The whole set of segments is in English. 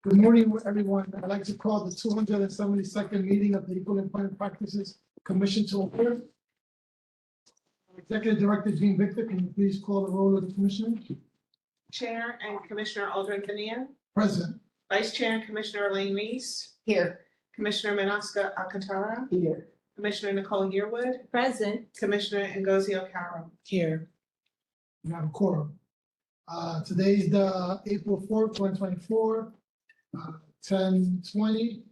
Good morning, everyone. I'd like to call the 272nd meeting of the Equal Employment Practices Commission to order. Executive Director Jean Victor, can you please call the roll of the commissioner? Chair and Commissioner Aldrin Tania. Present. Vice Chair and Commissioner Elaine Reese. Here. Commissioner Manaska Alcantara. Here. Commissioner Nicole Yearwood. Present. Commissioner Ngozi Okaro. Here. We have a quorum. Today is the April 4th, 2024, 10:20.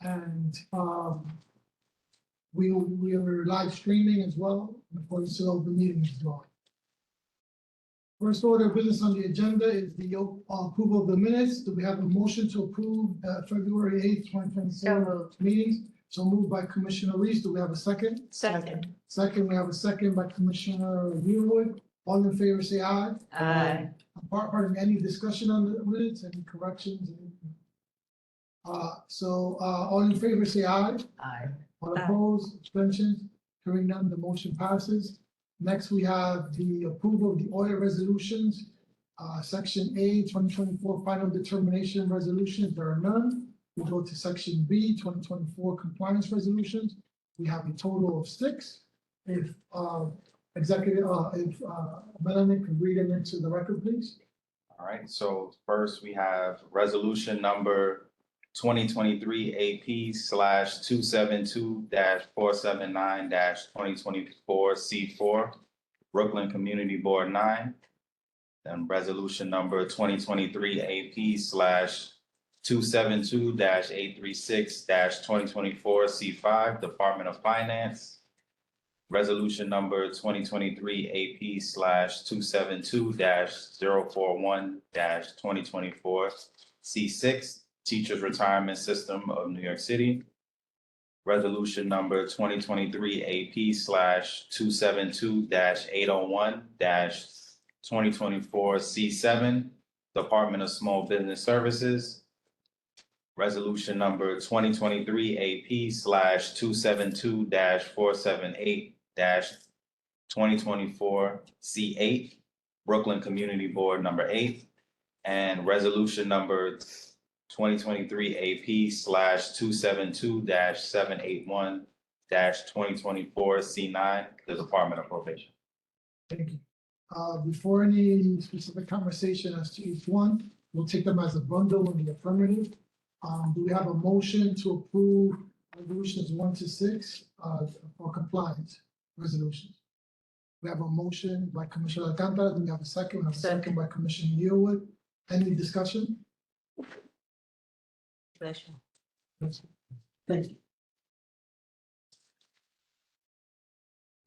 And we are live streaming as well, in accordance to the open meetings law. First order of business on the agenda is the approval of the minutes. Do we have a motion to approve February 8th, 2024 meetings? So moved by Commissioner Reese. Do we have a second? Second. Second, we have a second by Commissioner Yearwood. All in favor, say aye. Aye. Pardon me, any discussion on the minutes, any corrections? All in favor, say aye. Aye. All opposed, abstentions, hearing none, the motion passes. Next, we have the approval of the audit resolutions. Section A, 2024 final determination resolutions, there are none. We go to section B, 2024 compliance resolutions. We have a total of 6. If Melanie can read them into the record, please. All right, so first we have resolution number 2023 AP/272-479-2024 C4, Brooklyn Community Board 9. Then resolution number 2023 AP/272-836-2024 C5, Department of Finance. Resolution number 2023 AP/272-041-2024 C6, Teachers Retirement System of New York City. Resolution number 2023 AP/272-801-2024 C7, Department of Small Business Services. Resolution number 2023 AP/272-478-2024 C8, Brooklyn Community Board number 8. And resolution number 2023 AP/272-781-2024 C9, the Department of Probation. Thank you. Before any specific conversation as to each one, we'll take them as a bundle in the affirmative. Do we have a motion to approve resolutions 1 to 6 for compliance resolutions? We have a motion by Commissioner Alcantara. Do we have a second? We have a second by Commissioner Yearwood. Any discussion? Discussion. Thank you.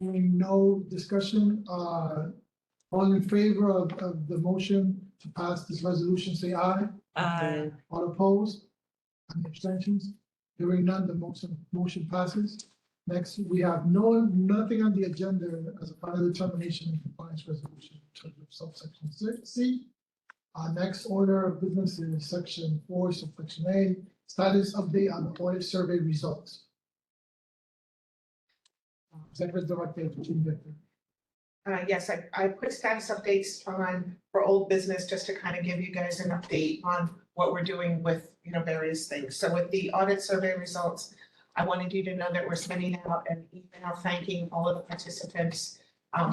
Hearing no discussion, all in favor of the motion to pass this resolution, say aye. Aye. All opposed? Any abstentions? Hearing none, the motion passes. Next, we have nothing on the agenda as a final determination of compliance resolution in terms of subsection C. Next order of business is section 4, subsection A, status update on the audit survey results. Executive Director Jean Victor. Yes, I put status updates on for old business just to kind of give you guys an update on what we're doing with, various things. So with the audit survey results, I wanted you to know that we're sending out an email thanking all of the participants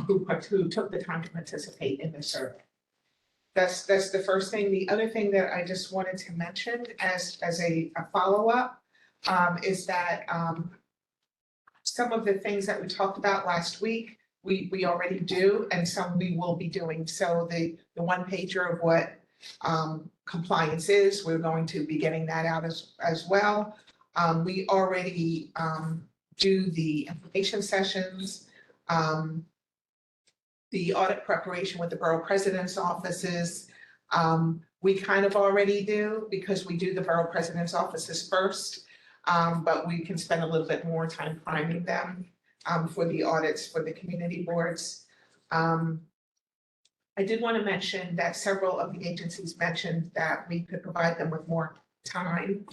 who took the time to participate in the survey. That's the first thing. The other thing that I just wanted to mention as a follow-up is that some of the things that we talked about last week, we already do, and some we will be doing. So the one pager of what compliance is, we're going to be getting that out as well. We already do the information sessions, the audit preparation with the borough president's offices. We kind of already do because we do the borough president's offices first, but we can spend a little bit more time priming them for the audits for the community boards. I did want to mention that several of the agencies mentioned that we could provide them with more time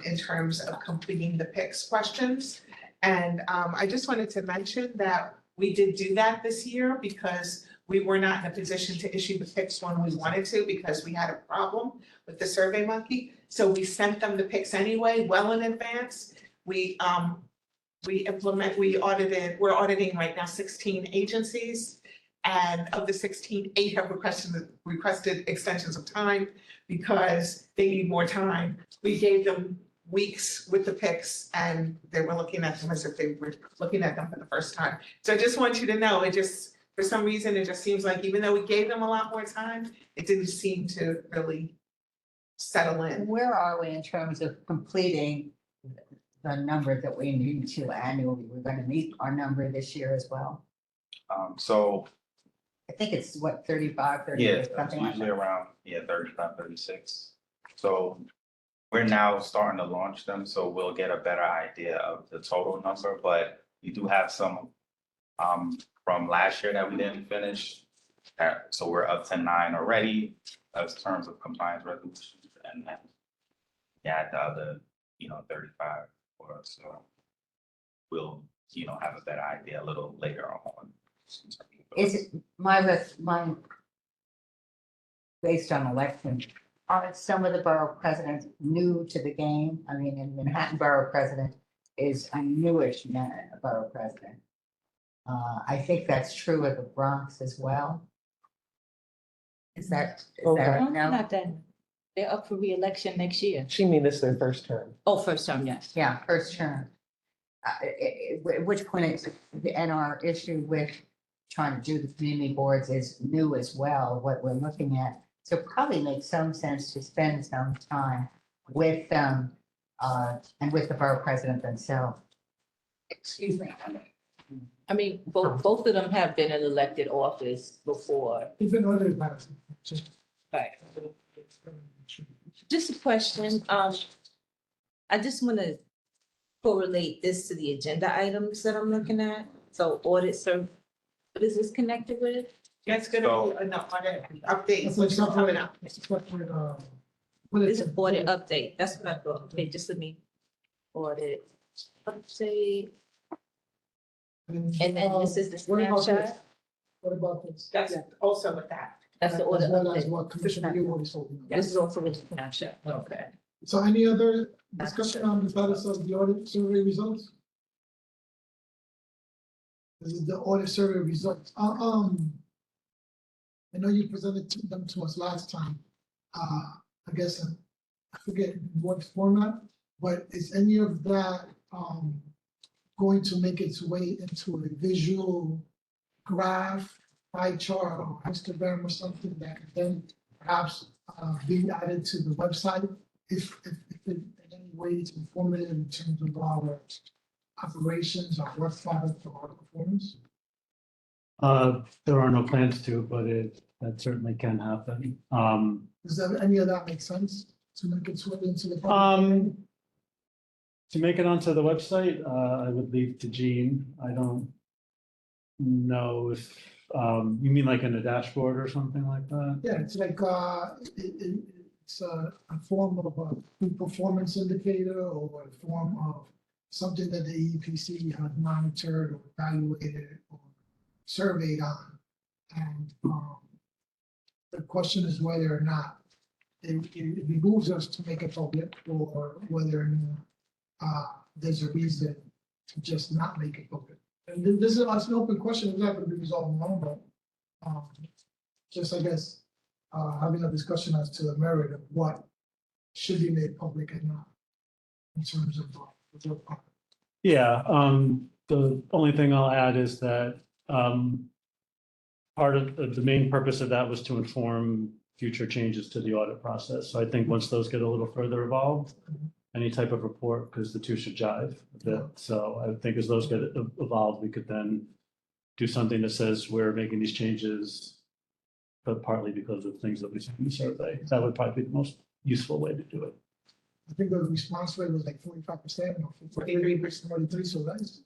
in terms of completing the PICS questions. And I just wanted to mention that we did do that this year because We were not in a position to issue the picks when we wanted to because we had a problem with the Survey Monkey. So we sent them the picks anyway, well in advance. We we're auditing right now 16 agencies. And of the 16, 8 have requested extensions of time because they need more time. We gave them weeks with the picks and they were looking at them as if they were looking at them for the first time. So I just want you to know, for some reason, it just seems like even though we gave them a lot more time, it didn't seem to really settle in. Where are we in terms of completing the number that we need to annually? We're gonna meet our number this year as well. So, I think it's what, 35, yeah, 38, it's something like usually that. around, 35, 36. So we're now starting to launch them, so we'll get a better idea of the total number, but we do have some from last year that we didn't finish. So we're up to 9 already as terms of compliance resolutions, and then add the other, 35 for us, so we'll, have a better idea a little later on. Is it my based on election, are some of the borough presidents new to the game? I mean, in Manhattan Borough President is a newish borough president. I think that's true of the Bronx as well. Is that No, no? not that. They're up for reelection next year. She mean this is their first term. Oh, first time, yes. Yeah, first term. At which point it's, and our issue with trying to do the community boards is new as well, what we're looking at. So it probably makes some sense to spend some time with them, and with the borough president themselves. Excuse me. I mean, both of them have been in elected office before. Even other matters. Right. Just a question, I just want to correlate this to the agenda items that I'm looking at. So audit, so what is this connected with? That's gonna be enough audit updates, which are coming up. It's a separate, This is audit update, that's what I thought, okay, just let me audit update, and then this is the What about this? snapshot, What about this? That's also with that. that's the audit As well as update. what Commissioner Yu was holding. This is also with the snapshot, okay. So any other discussion on the status of the audit survey results? This is the audit survey results. I know you presented them to us last time. I guess, I forget what format, but is any of that, going to make its way into a visual graph, pie chart, or histogram or something that can then perhaps, be added to the website? If in any way it's informative in terms of our operations, our work product, or our performance? There are no plans to, but that certainly can happen. Does that, any of that make sense to make it way into the? To make it onto the website, I would leave to Jean. I don't know if, you mean like in a dashboard or something like that? Yeah, it's like, it's a form of a performance indicator or a form of something that the EEPC has monitored or evaluated or surveyed on. And, the question is whether or not it behooves us to make it public or whether or not, there's a reason to just not make it public. And this is an open question, it's not going to be resolved alone, but, just, I guess, having a discussion as to the merit of what should be made public and not in terms of the work product. Yeah, the only thing I'll add is that, part of the main purpose of that was to inform future changes to the audit process. So I think once those get a little further evolved, any type of report, because the two should jive a bit. So I think as those get evolved, we could then do something that says we're making these changes, but partly because of things that we see in the survey. That would probably be the most useful way to do it. I think the response rate was like 45% or 43%, 43, so that's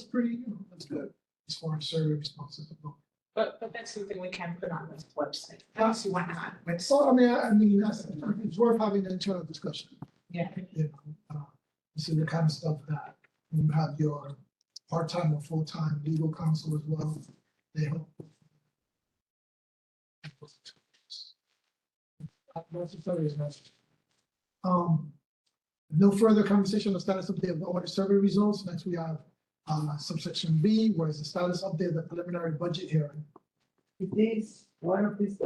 pretty, that's good as far as survey responses go. But that's something we can put on the website. I don't see why not. It's, So, it's worth having an internal discussion. yeah. You know, this is the kind of stuff that you have your part-time or full-time legal counsel as well. They help No further conversation on the status update of the audit survey results. Next, we have subsection B, where is the status update of the preliminary budget hearing. This, one of these,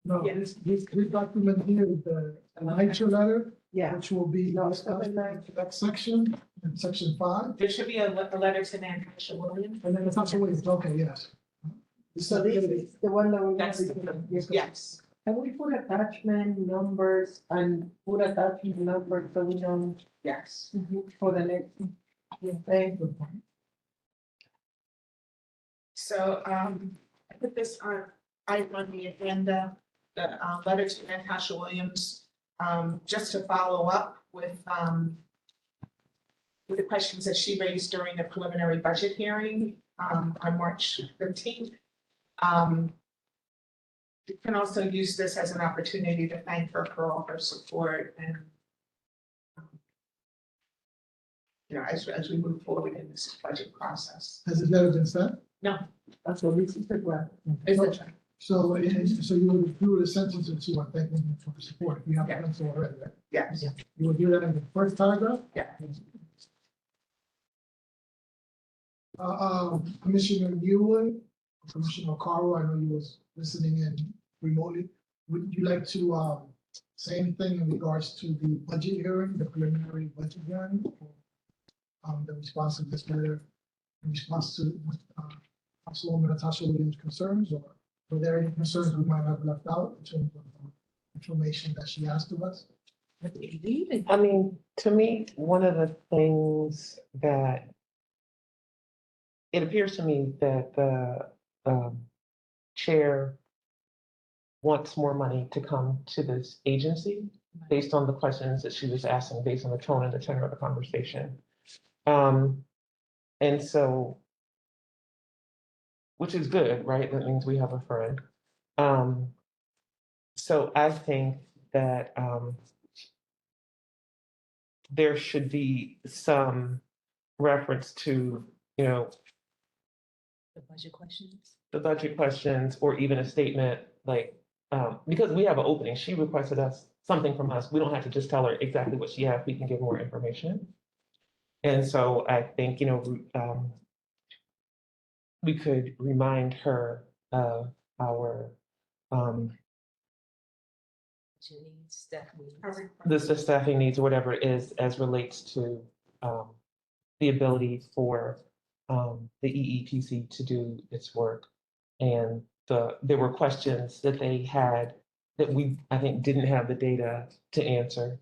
No, this document here is the NITRA letter, yeah, which will be No, discussed in it's the next section, in section 5. There should be a letter to Natasha Williams. And then it's not always, okay, yes. so this is the one that we're. That's, yes. Can we put attachment numbers and put attachment numbers so we don't, Yes. for the next thing? Good point. So, I put this on, item on the agenda, the, letter to Natasha Williams, just to follow up with the questions that she raised during the preliminary budget hearing, on March 15th. You can also use this as an opportunity to thank her for all her support and, you know, as we move forward in this budget process. Has this letter been sent? No, That's what this is, well, it's So- a, So, so you would do the sentence or two, I think, for the support, if you haven't done so already, right? yes, You would do that in the first paragraph? yeah. Commissioner Newland, Commissioner Carl, I know you was listening in remotely. Would you like to, say anything in regards to the budget hearing, the preliminary budget hearing? The response of this letter, in response to, Councilwoman Natasha Williams' concerns, or were there any concerns we might have left out in terms of information that she asked of us? I mean, to me, one of the things that it appears to me that the chair wants more money to come to this agency based on the questions that she was asking, based on the tone and the tenor of the conversation. And so, which is good, right? That means we have a friend. So I think that there should be some reference to, you know, The budget questions. the budget questions, or even a statement like, because we have an opening, she requested us something from us. We don't have to just tell her exactly what she has. We can give more information. And so I think, you know, we could remind her of our, Stephanie. the staffing needs or whatever it is as relates to the ability for the EEPC to do its work. And there were questions that they had that we, I think, didn't have the data to answer.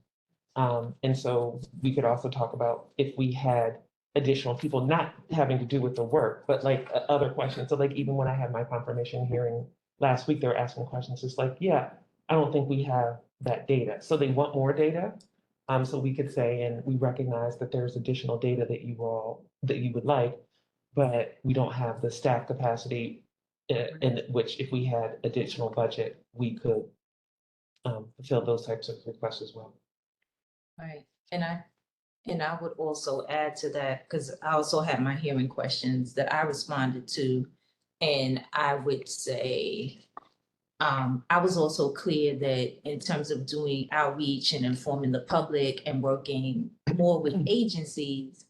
And so we could also talk about if we had additional people not having to do with the work, but like other questions. So like even when I had my confirmation hearing last week, they were asking questions. It's like, yeah, I don't think we have that data. So they want more data. So we could say, and we recognize that there's additional data that you would like, but we don't have the staff capacity in which if we had additional budget, we could fulfill those types of requests as well. Right, and I would also add to that, because I also had my hearing questions that I responded to. And I would say, I was also clear that in terms of doing outreach and informing the public and working more with agencies,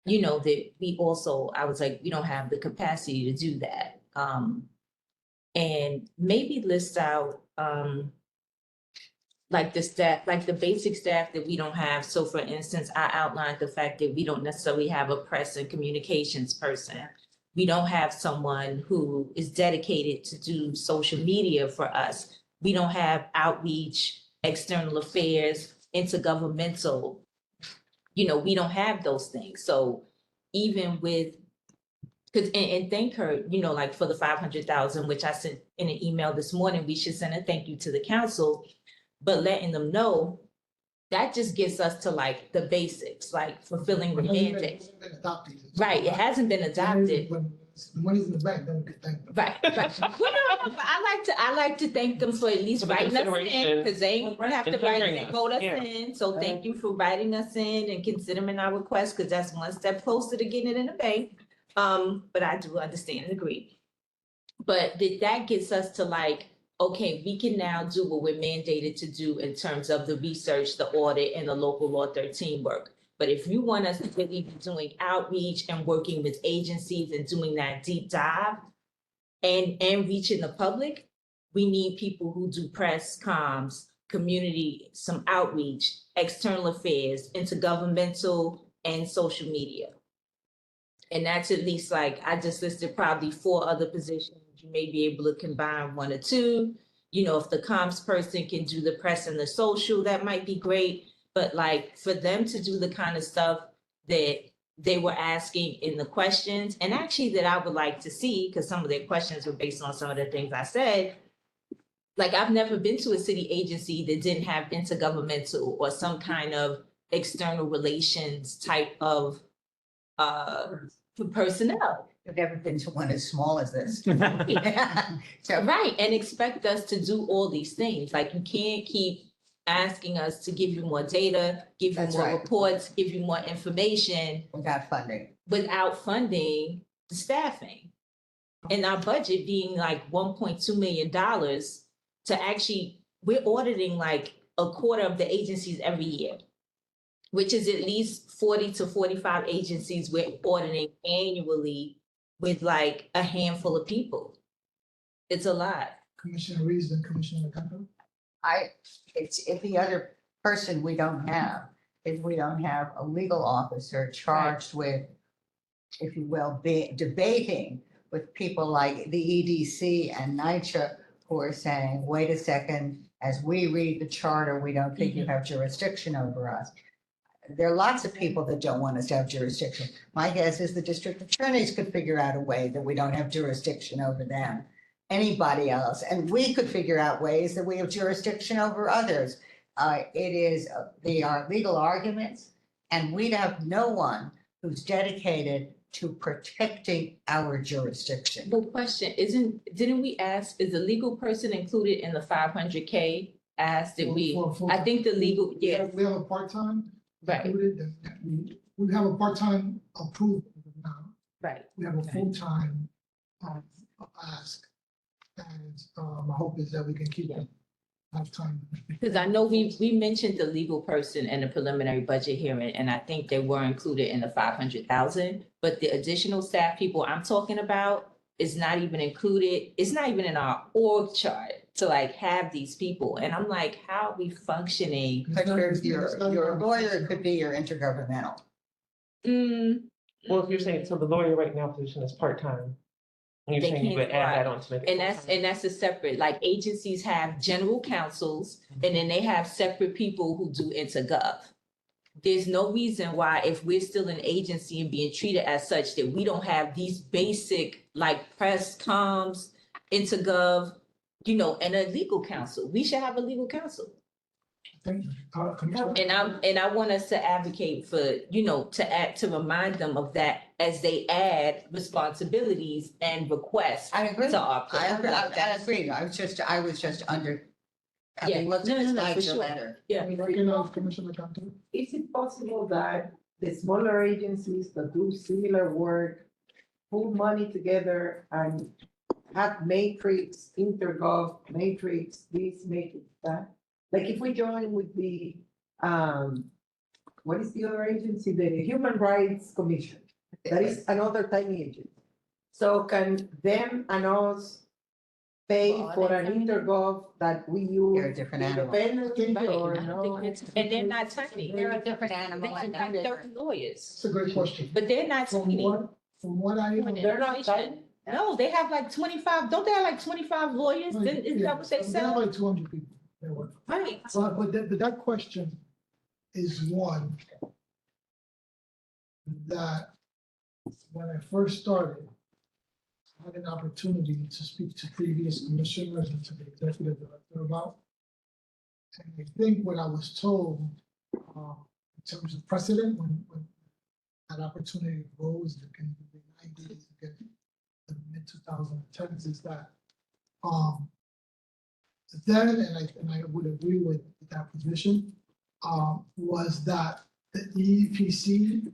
you know, that we also, I was like, we don't have the capacity to do that. And maybe list out, like the staff, like the basic staff that we don't have. So for instance, I outlined the fact that we don't necessarily have a press and communications person. We don't have someone who is dedicated to do social media for us. We don't have outreach, external affairs, intergovernmental. You know, we don't have those things. So even with, and thank her, you know, like for the 500,000, which I sent in an email this morning, we should send a thank you to the council, but letting them know that just gets us to like the basics, like fulfilling the mandate. Right, it hasn't been adopted. When the money's in the bank, then we can thank them. Right, right. Well, no, but I like to thank them for at least For the writing us in, consideration. because they ain't gonna have to write Considering and us, vote us yeah. in. So thank you for writing us in and considering our request, because that's one step closer to getting it in the bank. But I do understand and agree. But that gets us to like, okay, we can now do what we're mandated to do in terms of the research, the audit, and the local law 13 work. But if you want us to really be doing outreach and working with agencies and doing that deep dive and reaching the public, we need people who do press, comms, community, some outreach, external affairs, intergovernmental, and social media. And that's at least like, I just listed probably 4 other positions. You may be able to combine 1 or 2. You know, if the comms person can do the press and the social, that might be great. But like for them to do the kind of stuff that they were asking in the questions, and actually that I would like to see, because some of their questions were based on some of the things I said. Like I've never been to a city agency that didn't have intergovernmental or some kind of external relations type of personnel. I've never been to one as small as this. So, Right, and expect us to do all these things. Like you can't keep asking us to give you more data, give you That's more right. reports, give you more information without funding. without funding the staffing. And our budget being like $1.2 million to actually, we're auditing like a quarter of the agencies every year, which is at least 40 to 45 agencies we're auditing annually with like a handful of people. It's a lot. Commissioner Reeves and Commissioner Alcantara. It's if the other person we don't have, if we don't have a legal officer charged with, if you will, be debating with people like the EDC and NYCHA who are saying, wait a second, as we read the charter, we don't think you have jurisdiction over us. There are lots of people that don't want us to have jurisdiction. My guess is the district attorneys could figure out a way that we don't have jurisdiction over them. Anybody else, and we could figure out ways that we have jurisdiction over others. They are legal arguments, and we'd have no one who's dedicated to protecting our jurisdiction. Well, question, didn't we ask, is the legal person included in the 500K? Asked that I think the legal, yeah, We have a part-time right, included, we have a part-time approved now. right. We have a full-time ask. And my hope is that we can keep it half-time. Because I know we mentioned the legal person in the preliminary budget hearing, and I think they were included in the 500,000. But the additional staff people I'm talking about is not even included. It's not even in our org chart to like have these people. And I'm like, how are we functioning? But your lawyer could be your intergovernmental. Well, if you're saying, so the lawyer right now position is part-time. And you're They saying you would can't add thrive. that on to make it And full-time. that's a separate, like agencies have general counsels, and then they have separate people who do intergov. There's no reason why, if we're still an agency and being treated as such, that we don't have these basic like press, comms, intergov, you know, and a legal counsel. We should have a legal counsel. Commissioner- And I want us to advocate for, you know, to remind them of that as they add responsibilities and requests I agree. to our. I agree. I was just under. having looked at No, the for Nigel sure. letter. Yeah. Recognize Commissioner Alcantara. Is it possible that the smaller agencies that do similar work pull money together and have matrix, intergov, matrix, this, matrix, that? Like if we join with the, what is the other agency? The Human Rights Commission. That is another tiny agency. So can them and us pay Well, for an they- intergov that we use? They're a different animal. independently Right, or and I think no? it's- and they're not tiny. They're a different They animal. have like 30 lawyers, It's a great question. but they're not tiny. From what I. They're not tiny? No, they have like 25, don't they have like 25 lawyers? Isn't that what they They have said? like 200 people. There were. Right. But that question is one that when I first started, I had an opportunity to speak to previous commissioners and to the executive director about. And I think what I was told, in terms of precedent, when that opportunity arose, in the 90s, again, the mid-2010s, is that, then, and I would agree with that position, was that the EEPC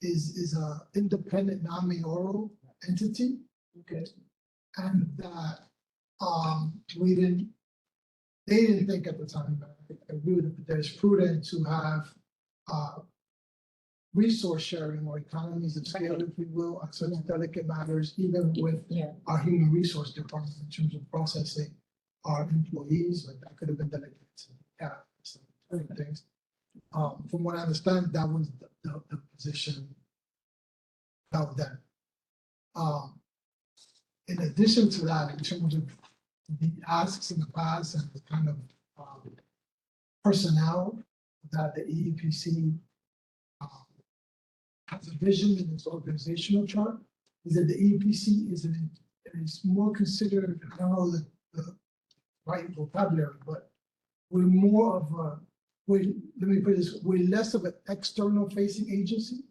is a independent non-mayoral entity. Okay. and that, we didn't, they didn't think at the time, but I agree with it, that it's prudent to have, resource sharing or economies of scale, if we will, on such delicate matters, even with Yeah. our human resource department in terms of processing our employees, like that could have been delegated to, some other things. From what I understand, that was the position of that. In addition to that, in terms of the asks in the past and the kind of, personnel that the EEPC, has a vision in its organizational chart, is that the EPC is more considered, I don't know the right vocabulary, but we're more of a, let me put this, we're less of an external facing agency.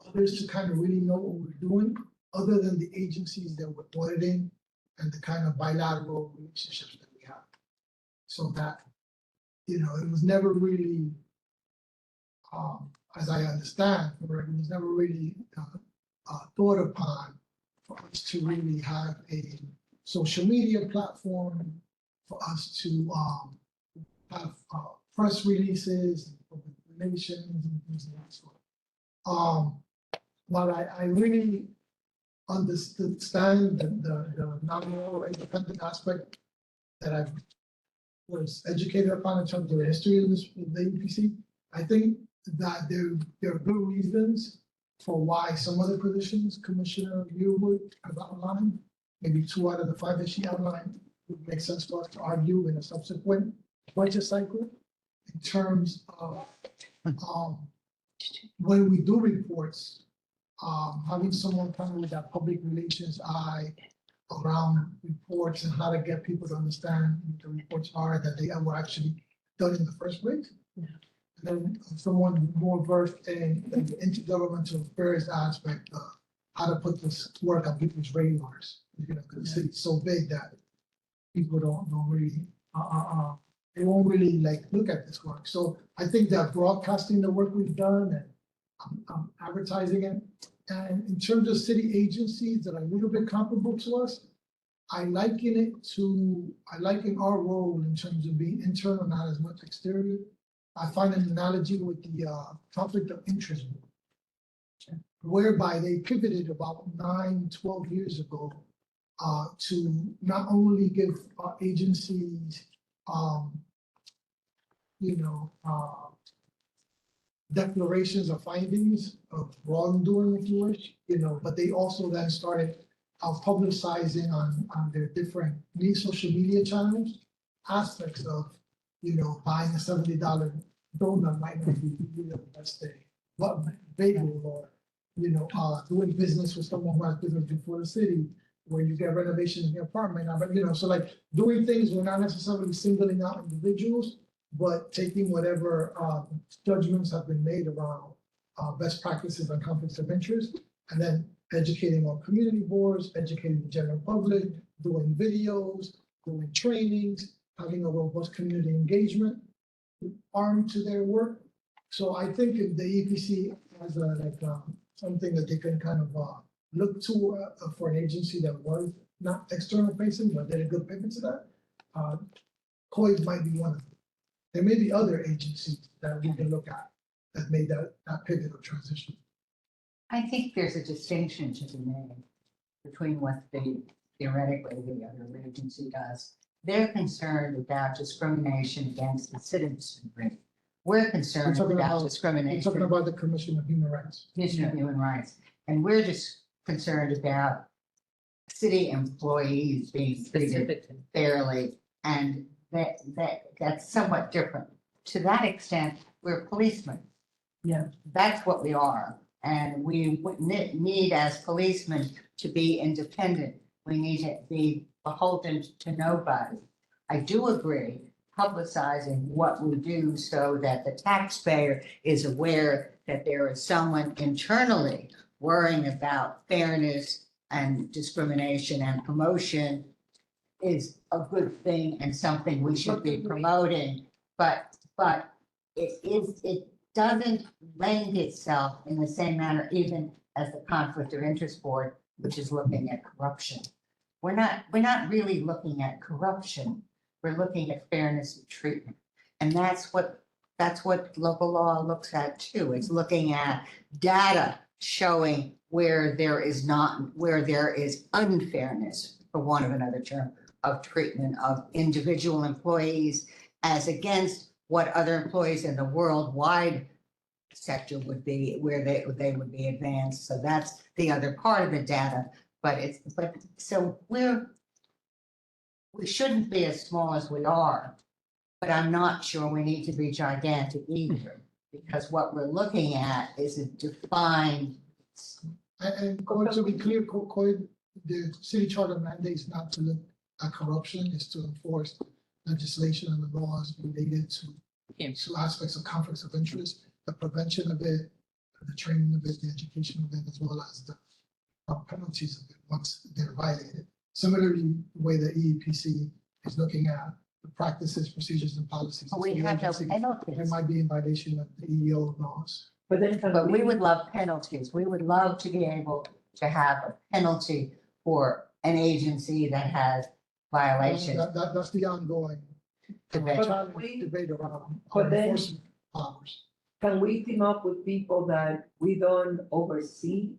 Others to kind of really know what we're doing, other than the agencies that we're auditing and the kind of bilateral relationships that we have. So that, it was never really, as I understand, it was never really thought upon for us to really have a social media platform, for us to have press releases, and public relations, and things of that sort. While I really understand the nominal independent aspect that I was educated upon in terms of the history of this, of the EPC, I think that there are good reasons for why some of the positions Commissioner Yearwood have outlined, maybe 2 out of the 5 that she outlined, would make sense for us to argue in a subsequent budget cycle in terms of when we do reports, having someone kind of with that public relations eye around reports and how to get people to understand what the reports are, that they were actually done in the first place. Yeah. And then someone more versed in the intergovernmental affairs aspect of how to put this work on people's radars. Because the city's so big that people don't really, they won't really like look at this work. So I think that broadcasting the work we've done and advertising it, and in terms of city agencies that are a little bit comparable to us, I liken our role in terms of being internal, not as much exterior. I find an analogy with the conflict of interest board, whereby they pivoted about 9-12 years ago to not only give agencies, declarations or findings of wrongdoing, if you wish, but they also then started publicizing on their different social media channels aspects of, buying a $70 donut might not be the best thing, but bagel or, doing business with someone who has business before the city, where you get renovations in your apartment, but so like doing things, we're not necessarily singling out individuals, but taking whatever judgments have been made around best practices on conflicts of interest, and then educating on community boards, educating the general public, doing videos, doing trainings, having a robust community engagement arm to their work. So I think if the EPC has something that they can kind of look to for an agency that was not external facing, but did a good pivot to that, COIS might be one of them. There may be other agencies that we can look at that made that pivot or transition. I think there's a distinction to be made between what theoretically the other agency does. They're concerned about discrimination against the citizenry. We're concerned We're talking about about- We're discrimination. talking about the Commission of Human Rights. Commission of Human Rights, and we're just concerned about city employees being treated Specifically. fairly, and that's somewhat different. To that extent, we're policemen. Yeah. That's what we are, and we need as policemen to be independent. We need to be beholden to nobody. I do agree, publicizing what we do so that the taxpayer is aware that there is someone internally worrying about fairness and discrimination and promotion is a good thing and something we should be promoting. But it doesn't lend itself in the same manner even as the Conflict of Interest Board, which is looking at corruption. we're not really looking at corruption. We're looking at fairness of treatment. And that's what local law looks at too. It's looking at data showing where there is unfairness, for want of another term, of treatment of individual employees as against what other employees in the worldwide sector would be, where they would be advanced. So that's the other part of the data. So we shouldn't be as small as we are, but I'm not sure we need to be gigantic either, because what we're looking at is a defined. And going to be clear, the city charter mandates not to look at corruption, is to enforce legislation and the laws related to aspects of conflicts of interest, the prevention of it, the training of it, the education of it, as well as the penalties of it once they're violated. Similarly, the way the EEPC is looking at the practices, procedures, and policies. But we have no It penalties. might be in violation of the EEO laws. But then But we would love penalties. We would love to be able to have a penalty for an agency that has violations. That's the ongoing Debate. debate around But then- enforcement powers. Can we team up with people that we don't oversee?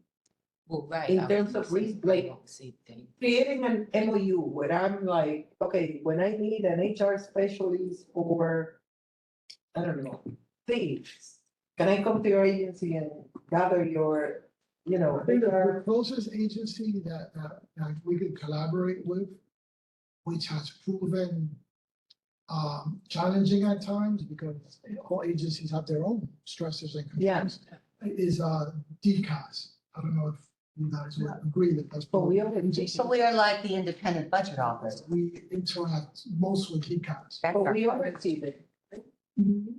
Well, right. In I terms was of gonna say, risk, like- I don't see things. Creating an MOU where I'm like, okay, when I need an HR specialist for, I don't know, things, can I come to your agency and gather your, I think the HR? closest agency that we could collaborate with, which has proven challenging at times, because all agencies have their own stressors and Yeah. concerns, is DCAS. I don't know if you guys would agree that that's. But we already, So we are like the independent budget office. We interact most with DCAS. That's but our- we already did.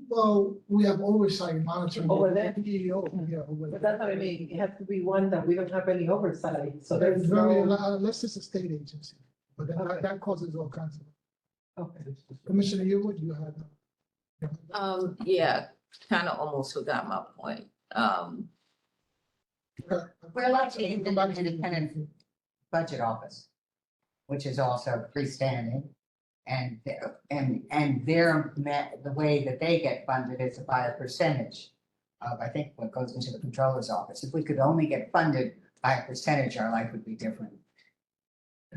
Well, we have oversight monitoring. Over there? EEO, yeah, over But there. that's what I mean, it has to be one that we don't have any oversight, so There's there's very, no. unless it's a state agency, but that causes all kinds of. Okay. Commissioner Yewood, you had. Yeah, kind of almost forgot my point. We're like the independent budget office, which is also freestanding. And the way that they get funded is by a percentage of, I think, what goes into the controller's office. If we could only get funded by a percentage, our life would be different.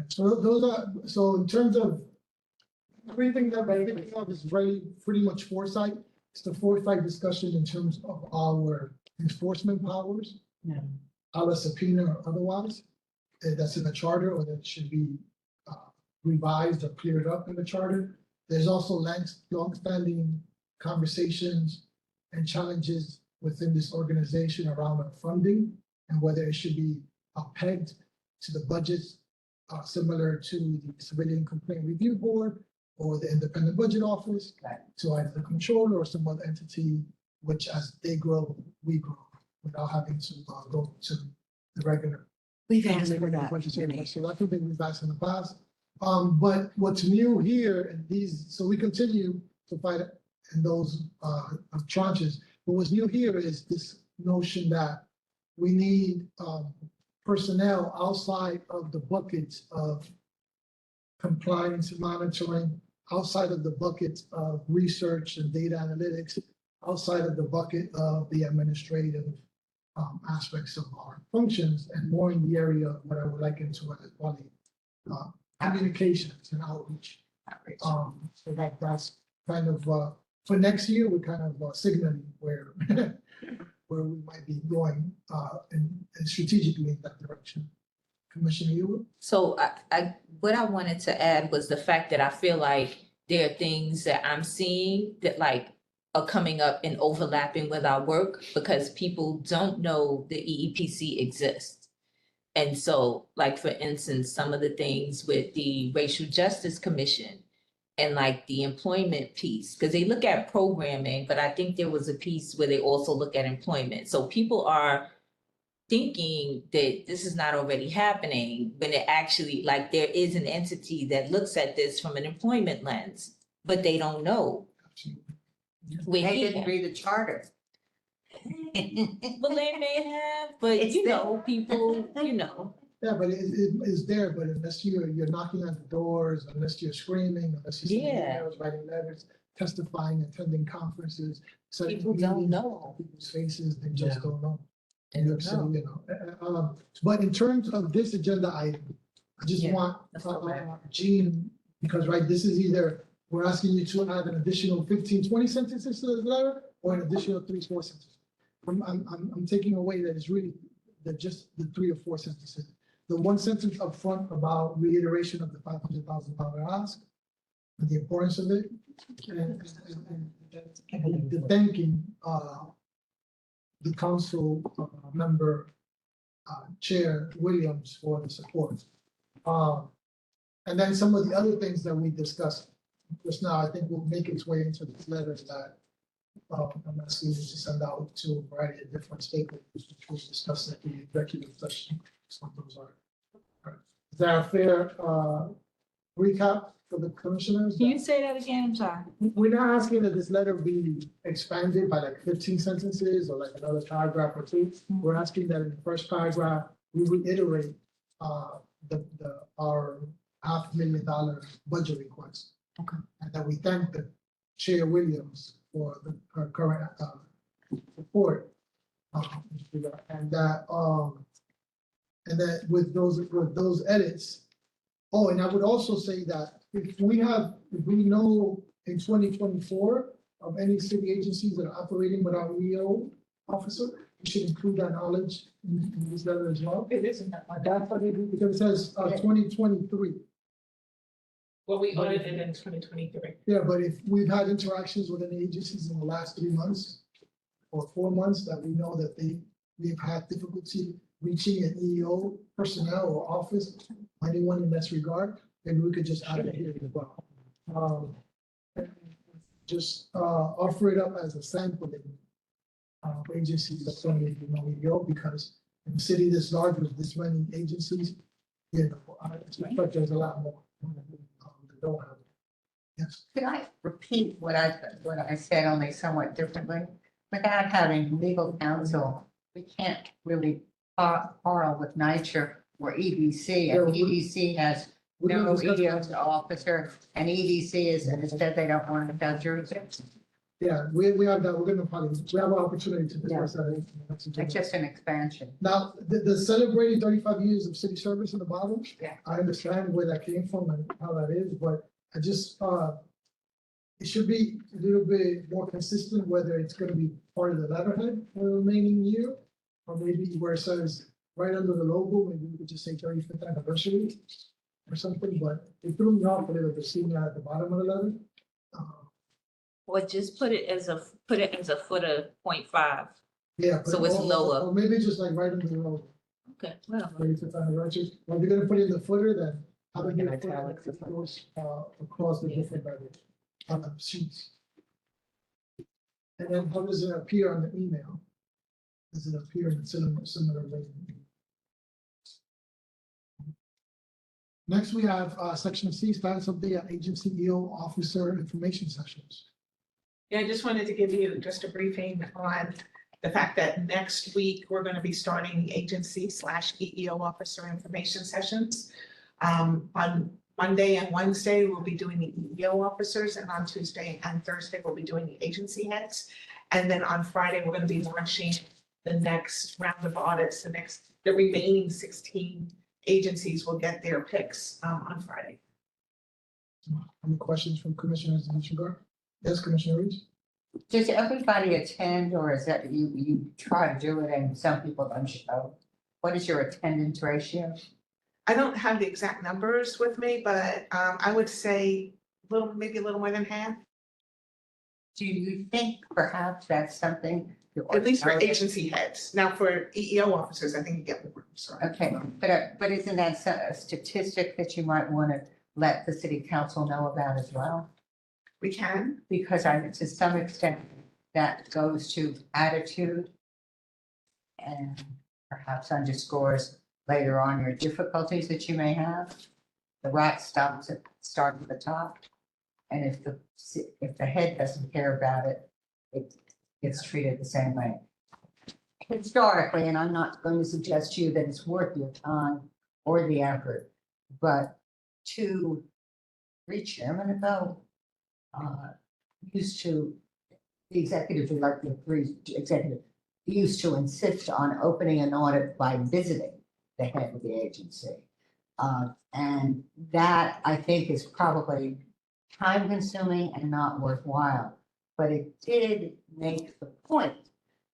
So those are, so in terms of, everything that we're thinking of is pretty much foresight. It's the foresight discussion in terms of our enforcement powers. Yeah. Our subpoena or otherwise, that's in the charter, or that should be revised or cleared up in the charter. There's also longstanding conversations and challenges within this organization around our funding and whether it should be pegged to the budgets similar to the Civilian Complaint Review Board or the Independent Budget Office, Right. to either the controller or some other entity, which as they grow, we grow, without having to go to the regular. We've So that's what we've asked in the past. But what's new here and so we continue to fight in those tranches. But what's new here is this notion that we need personnel outside of the buckets of compliance and monitoring, outside of the buckets of research and data analytics, outside of the bucket of the administrative aspects of our functions, and more in the area of what I would like into as quality communications and outreach. So that's kind of, for next year, we're kind of signaling where, where we might be going and strategically in that direction. Commissioner Ewell? So what I wanted to add was the fact that I feel like there are things that I'm seeing that like are coming up and overlapping with our work because people don't know the EEPC exists. And so, like, for instance, some of the things with the Racial Justice Commission and like the employment piece, because they look at programming, but I think there was a piece where they also look at employment. So people are thinking that this is not already happening when it actually, like, there is an entity that looks at this from an employment lens, but they don't know. They didn't read the charter. Well, they may have, but It's you the- know, people, you know. Yeah, but it is there, but unless you're knocking on the doors, unless you're screaming, unless you're sending Yeah. emails, writing letters, testifying, attending conferences. setting People don't meetings, know. People's faces, they just Yeah. don't know. They New don't York City, know. you know, but in terms of this agenda item, I just Yeah, want, that's correct. Gene, because, right, this is either, we're asking you to add an additional 15, 20 sentences to the letter, or an additional 3, 4 sentences. I'm taking away that it's really just the 3 or 4 sentences. The one sentence up front about reiteration of the $500,000 ask, and the importance of it, and the thanking, the council member, Chair Williams for the support. And then some of the other things that we discussed just now, I think will make its way into this letter that I'm asking you to send out to a variety of different stakeholders, which we'll discuss at the executive session. Some of those are. All right. Is that a fair recap for the commissioners? Can you say that again? I'm sorry. We're not asking that this letter be expanded by like 15 sentences or like another paragraph or 2. We're asking that in the first paragraph, we reiterate our $500,000 budget request. Okay. And that we thank the Chair Williams for her current report. And that with those edits. Oh, and I would also say that if we know in 2024 of any city agencies that are operating without EO officer, we should include that knowledge in this letter as well. It isn't that much. That's what it is, because it says 2023. Well, we audited in 2023. Yeah, but if we've had interactions with any agencies in the last 3 months or 4 months that we know that we've had difficulty reaching an EO personnel or office, anyone in this regard, maybe we could just add it here as well. Just offer it up as a sampling of agencies that don't even know EO, because in a city this large with this many agencies, you know, I expect there's a lot more that don't have it. Yes. Could I repeat what I said, only somewhat differently? Without having legal counsel, we can't really quarrel with NYCHR or EDC, and EDC has We're gonna no discuss EOS that. officer, and EDC is, said they don't want to have jurisdiction. Yeah, we have that, we're gonna probably, we have an opportunity to discuss that. in the next It's agenda. just an expansion. Now, the celebrating 35 years of city service in the bottom. Yeah. I understand where that came from and how that is, but I just, it should be a little bit more consistent, whether it's gonna be part of the letterhead for the remaining year, or maybe where it says right under the logo, maybe we could just say 35th anniversary or something, but it threw me off a little bit seeing that at the bottom of the letter. Or just put it as a footer 0.5. Yeah. So it's lower. Or maybe just like right under the logo. Okay, well, 35th anniversary. Well, if you're gonna put it in the footer, then have it Like be an a footer italics or that goes across the different sheets. And then how does it appear on the email? Does it appear in similar way? Next, we have section C, status of the agency EO officer information sessions. Yeah, I just wanted to give you just a briefing on the fact that next week, we're gonna be starting the agency/EEO officer information sessions. On Monday and Wednesday, we'll be doing the EEO officers, and on Tuesday and Thursday, we'll be doing the agency heads. And then on Friday, we're gonna be launching the next round of audits, the remaining 16 agencies will get their picks on Friday. Any questions from commissioners in this regard? Yes, Commissioner Reese? Does everybody attend, or is that you try to do it and some people don't show? What is your attendance ratio? I don't have the exact numbers with me, but I would say maybe a little more than half, Do you think perhaps that's something? at least for agency heads. Now, for EEO officers, I think you get more, sorry. Okay, but isn't that a statistic that you might want to let the city council know about as well? We can, Because to some extent, that goes to attitude and perhaps underscores later on your difficulties that you may have. The rat starts at the top. And if the head doesn't care about it, it gets treated the same way. Historically, and I'm not going to suggest to you that it's worth your time, or the effort. But two, three chairmen ago, used to, the executive director, three executive, used to insist on opening an audit by visiting the head of the agency. And that, I think, is probably time consuming and not worthwhile. But it did make the point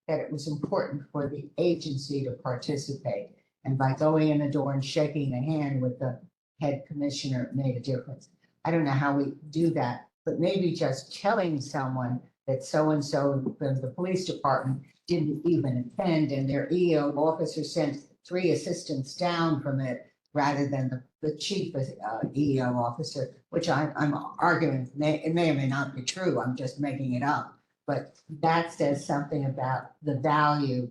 that it was important for the agency to participate. And by going in the door and shaking the hand with the head commissioner, it made a difference. I don't know how we do that, but maybe just telling someone that so-and-so from the police department didn't even attend and their EO officer sent 3 assistants down from it rather than the chief EO officer, which I'm arguing, it may or may not be true, I'm just making it up. But that says something about the value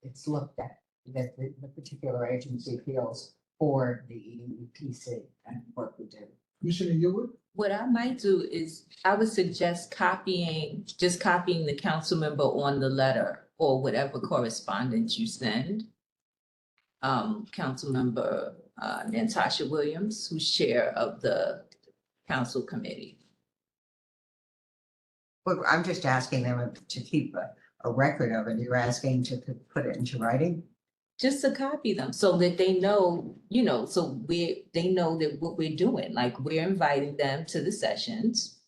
it's looked at, that the particular agency feels for the EEPC and what we do. Commissioner Yewood? What I might do is, I would suggest just copying the council member on the letter or whatever correspondence you send. Councilmember Natasha Williams, who's chair of the council committee. Well, I'm just asking them to keep a record of it. You're asking to put it into writing? Just to copy them so that they know, they know that what we're doing, like we're inviting them to the sessions.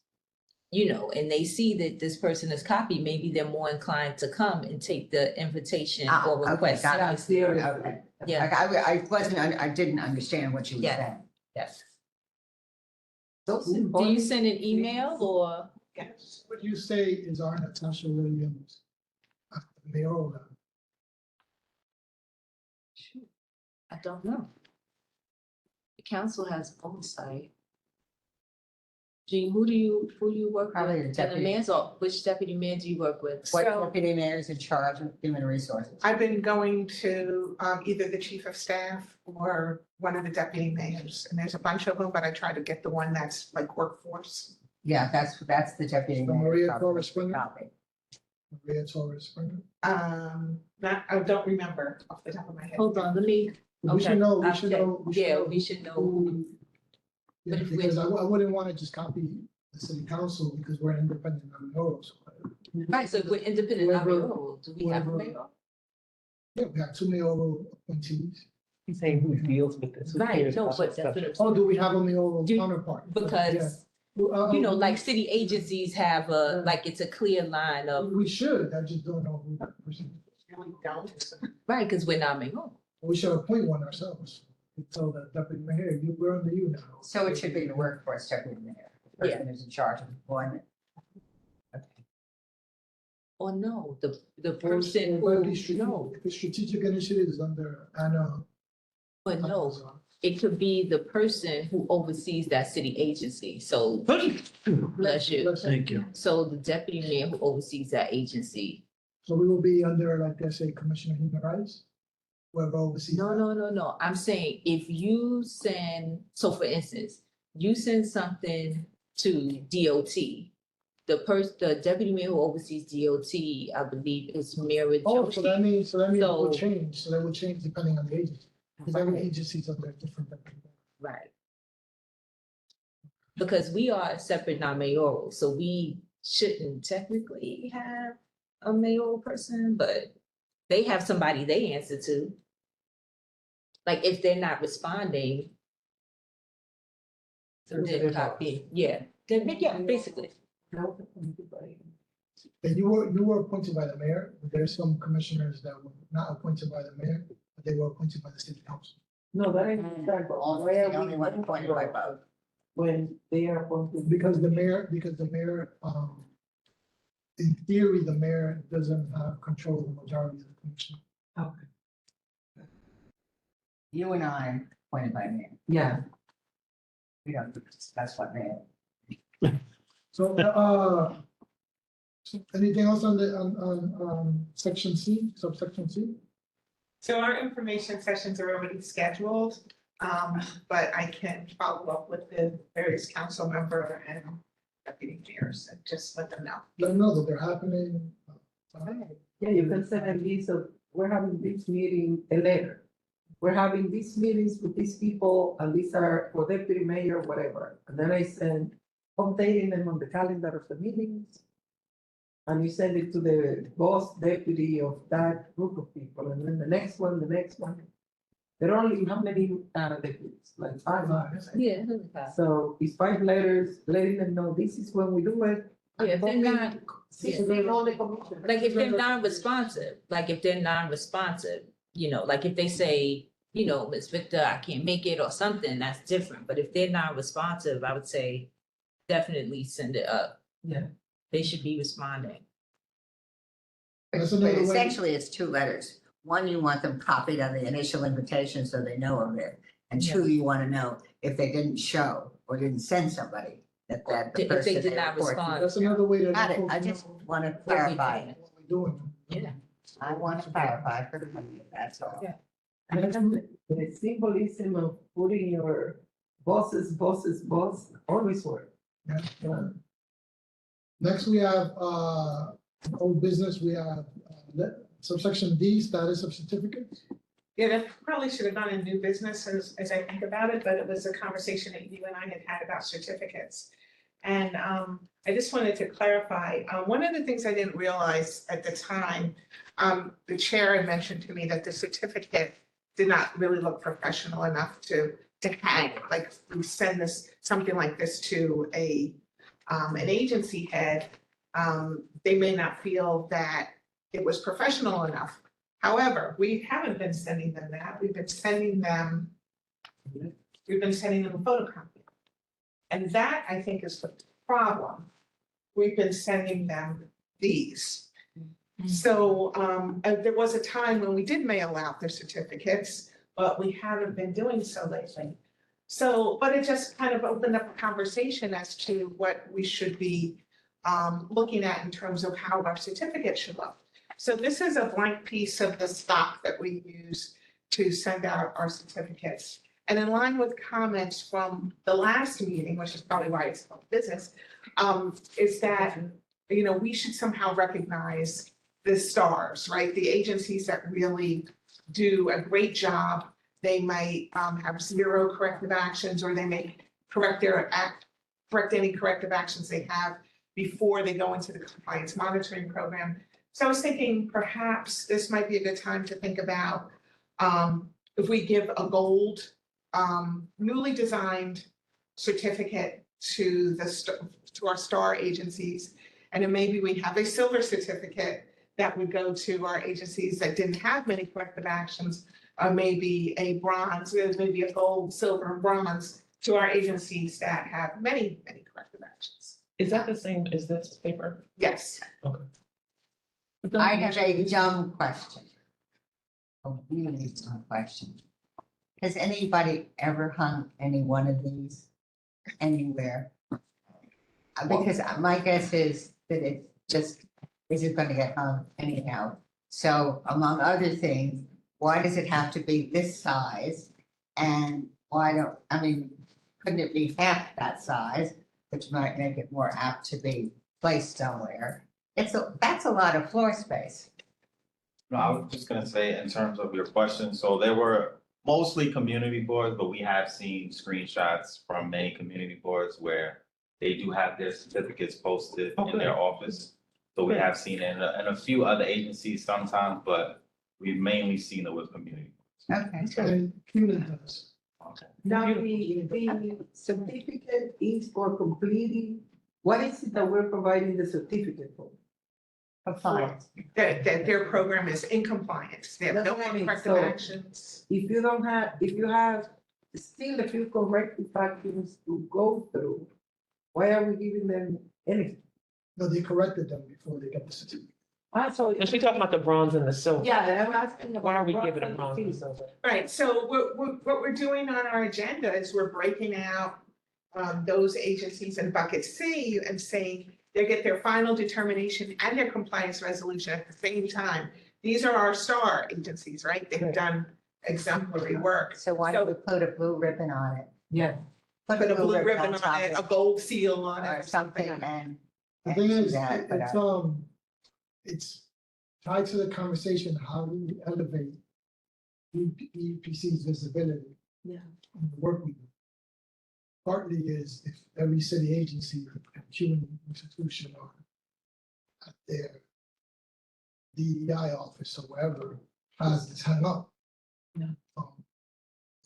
And they see that this person is copied, maybe they're more inclined to come and take the invitation or Okay, request. got it. That's the area. Okay. Yeah. I didn't understand what you were Yeah. saying. Yes. Those Do you important send an email or? Yes. What you say is our Natasha Williams, mayoral. I don't know. The council has oversight. Jean, who do you work Probably with? the And the deputy. mayor's office, which deputy mayor do you work with? What So- deputy mayor is in charge of human resources? I've been going to either the chief of staff or one of the deputy mayors, and there's a bunch of them, but I try to get the one that's like workforce. Yeah, that's the deputy So mayor. Maria probably Torres Springer? copy. Maria Torres Springer. I don't remember off the top of my head. Hold on, let me. We should know, we should Okay. know. Yeah, we should know who. who- Yeah, But if we- because I wouldn't want to just copy the city council because we're independent non-mayoral. So, Right, so if we're independent, Whoever- mayoral, do we have a whoever- mayor? yeah, we have 2 mayoral appointees. He's saying who deals with this. who Right, cares no, about but this that's stuff. what Oh, do we have a mayoral Do- counterpart? because, Yeah. like city agencies have like, it's a clear line of, We should, I just don't know who that person is. Really don't. right, because we're not mayoral. We should appoint one ourselves. We tell the deputy mayor, we're under you now. So it should be the workforce deputy mayor, the person who's in charge of employment. Okay. Or no, the Or person whether who, the strate- no, if the strategic initiative is under Anna. but no, it could be the person who oversees that city agency, so, bless you. Thank you. So the deputy mayor who oversees that agency. So we will be under, like, let's say, Commissioner of Human Rights, whoever oversees. No, that. no, I'm saying if you send, so for instance, you send something to DOT. The deputy mayor who oversees DOT, I believe, is Mira Oh, so that Joshi. means, it will So- change, so that will change depending on the agency, because every agency is under different. Right. Because we are a separate non-mayoral, so we shouldn't technically have a mayoral person, but they have somebody they answer to. Like if they're not responding. So then copy, yeah, then, yeah, basically. And you were appointed by the mayor, but there's some commissioners that were not appointed by the mayor, but they were appointed by the city council. No, that ain't that, but where The we only one appointed by both. when they are appointed. Because the mayor, in theory, the mayor doesn't have control of the majority of the commission. Okay. You and I are appointed by mayor. Yeah. We don't discuss what mayor. So, so anything else on section C, subsection C? So our information sessions are already scheduled, but I can follow up with the various council member and deputy mayors and just let them know. Let them know that they're happening. Yeah, you can send a list of, we're having this meeting, a letter we're having these meetings with these people, and these are for deputy mayor, whatever. And then I send updating them on the calendar of the meetings. And you send it to the boss deputy of that group of people, and then the next one. There are only how many deputies? Like five. Yeah. So it's 5 letters letting them know this is when we do it. Yeah, if they're not, See, they know the commission. like if they're non-responsive, you know, like if they say, you know, Ms. Victor, I can't make it or something, that's different. But if they're non-responsive, I would say definitely send it up. Yeah. They should be responding. That's But another way. essentially, it's 2 letters. One, you want them copied on the initial invitation so they know of it. And 2, you want to know if they didn't show or didn't send somebody that the If they person did they not report to. respond. That's another way to. Got it. let I folks just know want to What we clarify. doing. what we're doing. Yeah. I want to clarify for the money, that's all. Yeah. And the symbolism of putting your boss, always work. Yeah. Next, we have, old business, we have, subsection D, status of certificates. Yeah, that probably should have gone in new business as I think about it, but it was a conversation that you and I had about certificates. And I just wanted to clarify, one of the things I didn't realize at the time, the chair had mentioned to me that the certificate did not really look professional enough to hang. Like, we send this, something like this to an agency head, they may not feel that it was professional enough. However, we haven't been sending them that, we've been sending them a photocopy. And that, I think, is the problem. We've been sending them these. So there was a time when we did mail out their certificates, but we haven't been doing so lately. So, but it just kind of opened up a conversation as to what we should be looking at in terms of how our certificate should look. So this is a blank piece of the stock that we use to send out our certificates. And in line with comments from the last meeting, which is probably why it's called business, is that, you know, we should somehow recognize the stars, right? The agencies that really do a great job. They might have 0 corrective actions, or they may correct any corrective actions they have before they go into the compliance monitoring program. So I was thinking perhaps this might be a good time to think about if we give a gold newly designed certificate to our star agencies, and then maybe we have a silver certificate that would go to our agencies that didn't have many corrective actions, or maybe a bronze, maybe a gold, silver, and bronze to our agencies that have many corrective actions. Is that the same as this paper? Yes. I have a dumb question. A really dumb question. Has anybody ever hung any one of these anywhere? Because my guess is that it just isn't going to get hung anyhow. So among other things, why does it have to be this size? And couldn't it be half that size, which might make it more apt to be placed somewhere? That's a lot of floor space. No, I was just gonna say, in terms of your question, so there were mostly community boards, but we have seen screenshots from many community boards where they do have their certificates posted in their office. So we have seen it in a few other agencies sometimes, but we've mainly seen it with community. Okay. And CUNA does. Okay. Now, the certificate is for completing, what is it that we're providing the certificate for? Compliance. That their program is in compliance. They have no That's what I more mean. corrective So- actions. If you have still a few corrective actions to go through, why are we giving them anything? No, they corrected them before they got the certificate. So. And she talking about the bronze and the silver. Yeah, I'm asking. Why are we about giving them bronze bronze and and silver? Right, so what we're doing on our agenda is we're breaking out those agencies in bucket C and saying they get their final determination and their compliance resolution at the same time. These are our star agencies, right? They've done exemplary work. So why don't we put a blue ribbon on it? Yeah. Put a blue ribbon on top it, of a gold seal on it or or something something. and. The thing do is, that, but it's tied to the conversation, how do we elevate EPC's visibility. Yeah. On the work we do. Partly is if every city agency and human institution or at their DEI office or wherever has this hung up. Yeah.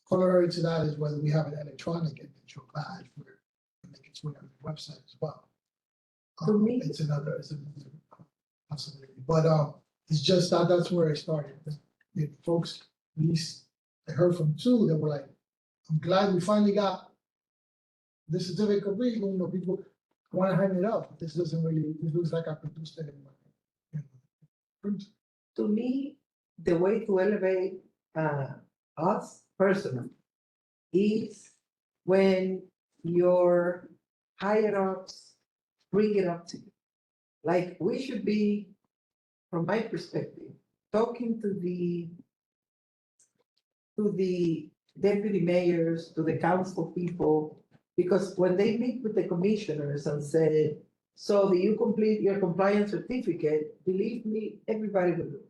Corollary to that is whether we have an electronic image or badge where it make its way on the website as well. To me- It's another possibility, but, it's just that that's where it started. The folks, at least I heard from two, that were like, I'm glad we finally got this certificate complete, even though people wanna hang it up. This doesn't really, this looks like I produced it in my print. To me, the way to elevate us personally is when your higher ups bring it up to you. Like, we should be, from my perspective, talking to the deputy mayors, to the council people, because when they meet with the commissioners and say, so do you complete your compliance certificate? Believe me, everybody will do it.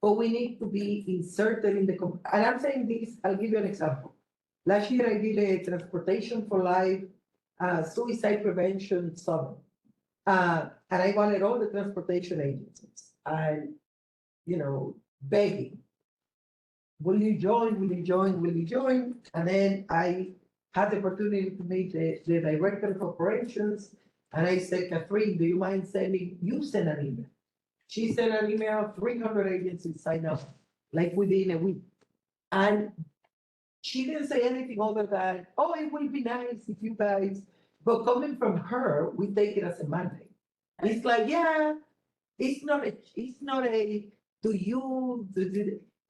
But we need to be inserted in the, and I'm saying this, I'll give you an example. Last year I did a Transportation for Life suicide prevention summit. And I wanted all the transportation agencies and, begging. Will you join? Will you join? Will you join? And then I had the opportunity to meet the director of operations. And I said, Catherine, do you mind you send an email? She sent an email, 300 agencies signed up, like within a week. And she didn't say anything other than, oh, it would be nice if you guys, but coming from her, we take it as a mandate. It's like, yeah, it's not a, do you,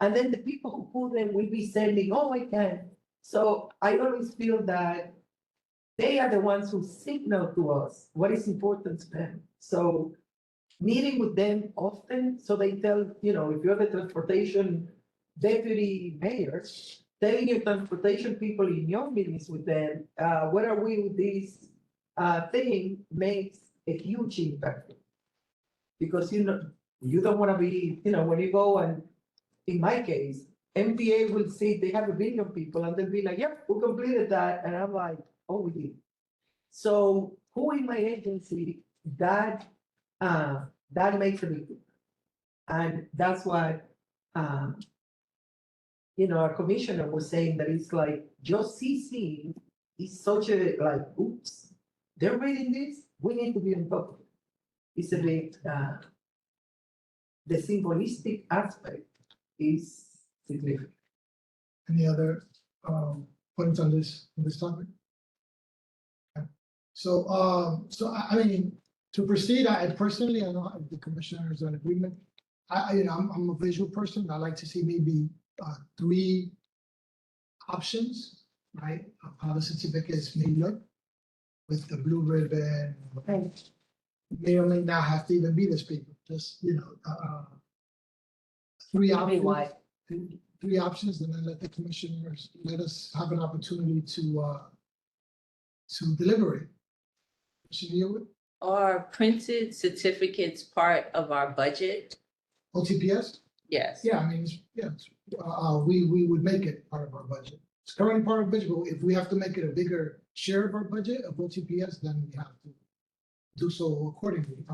and then the people who put them will be sending, oh, I can. So I always feel that they are the ones who signal to us what is important to them. So meeting with them often, so they tell, if you're the transportation deputy mayor, telling your transportation people in your meetings with them, where are we with this thing makes a huge impact. Because, you don't want to be, when you go and, in my case, MTA will see they have 1 billion people and they'll be like, yep, we completed that. And I'm like, oh, we did. So who in my agency, that makes a big difference. And that's what, our commissioner was saying, that it's like, just CC is such a, like, oops, they're reading this, we need to be on top of it. It's a bit, the symbolistic aspect is significant. Any other points on this topic? Okay. So I mean, to proceed, I personally, I know the commissioners are in agreement. I'm a visual person. I like to see maybe 3 options, right? Of how the certificates may look with the blue ribbon. May or may not have to even be this paper, just, 3 options. Why? 3 options, and then let the commissioners, let us have an opportunity to deliberate. Should you, Are printed certificates part of our budget? OTPS? Yes. Yeah, I mean, we would make it part of our budget. It's currently part of our budget, but if we have to make it a bigger share of our budget of OTPS, then we have to do so accordingly.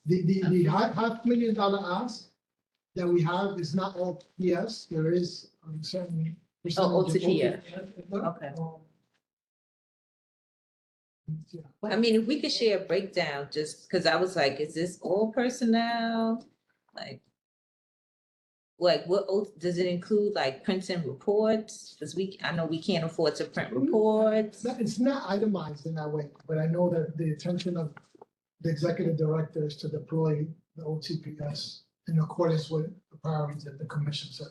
The $500,000 ask that we have is not all PS. There is a certain percentage. of OTPS. OTPS. Okay. Yeah. I mean, if we could share a breakdown, just because I was like, is this all personnel? Like what, does it include like printing reports? Because I know we can't afford to print reports. It's not itemized in that way, but I know that the intention of the executive director is to deploy the OTPS in accordance with the priorities that the commission set.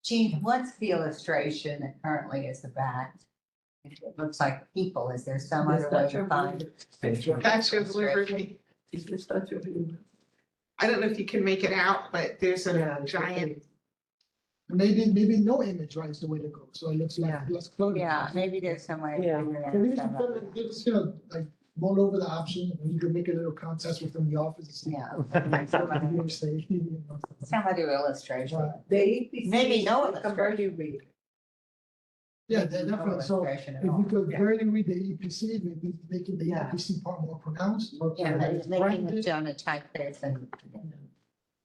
Gene, what's the illustration that currently is the back? It looks like people. Is there some other way to find? Statue of Liberty. It's the Statue of Liberty. I don't know if you can make it out, but there's Yeah, a giant, Maybe no image, right, is the way to go. So it looks like Yeah. less clothing. Yeah, maybe there's some way. to Yeah. figure that So we out. just, like mull over the option, and you can make a little contest within the office and see. Yeah. Somebody say, you know. Somebody do illustration. Right. The EPC. Maybe no can barely read. Yeah, definitely. So if Illustration at you all. could barely read the EPC, maybe making the Yeah. EPC part more pronounced. Yeah, making it on a typeface and.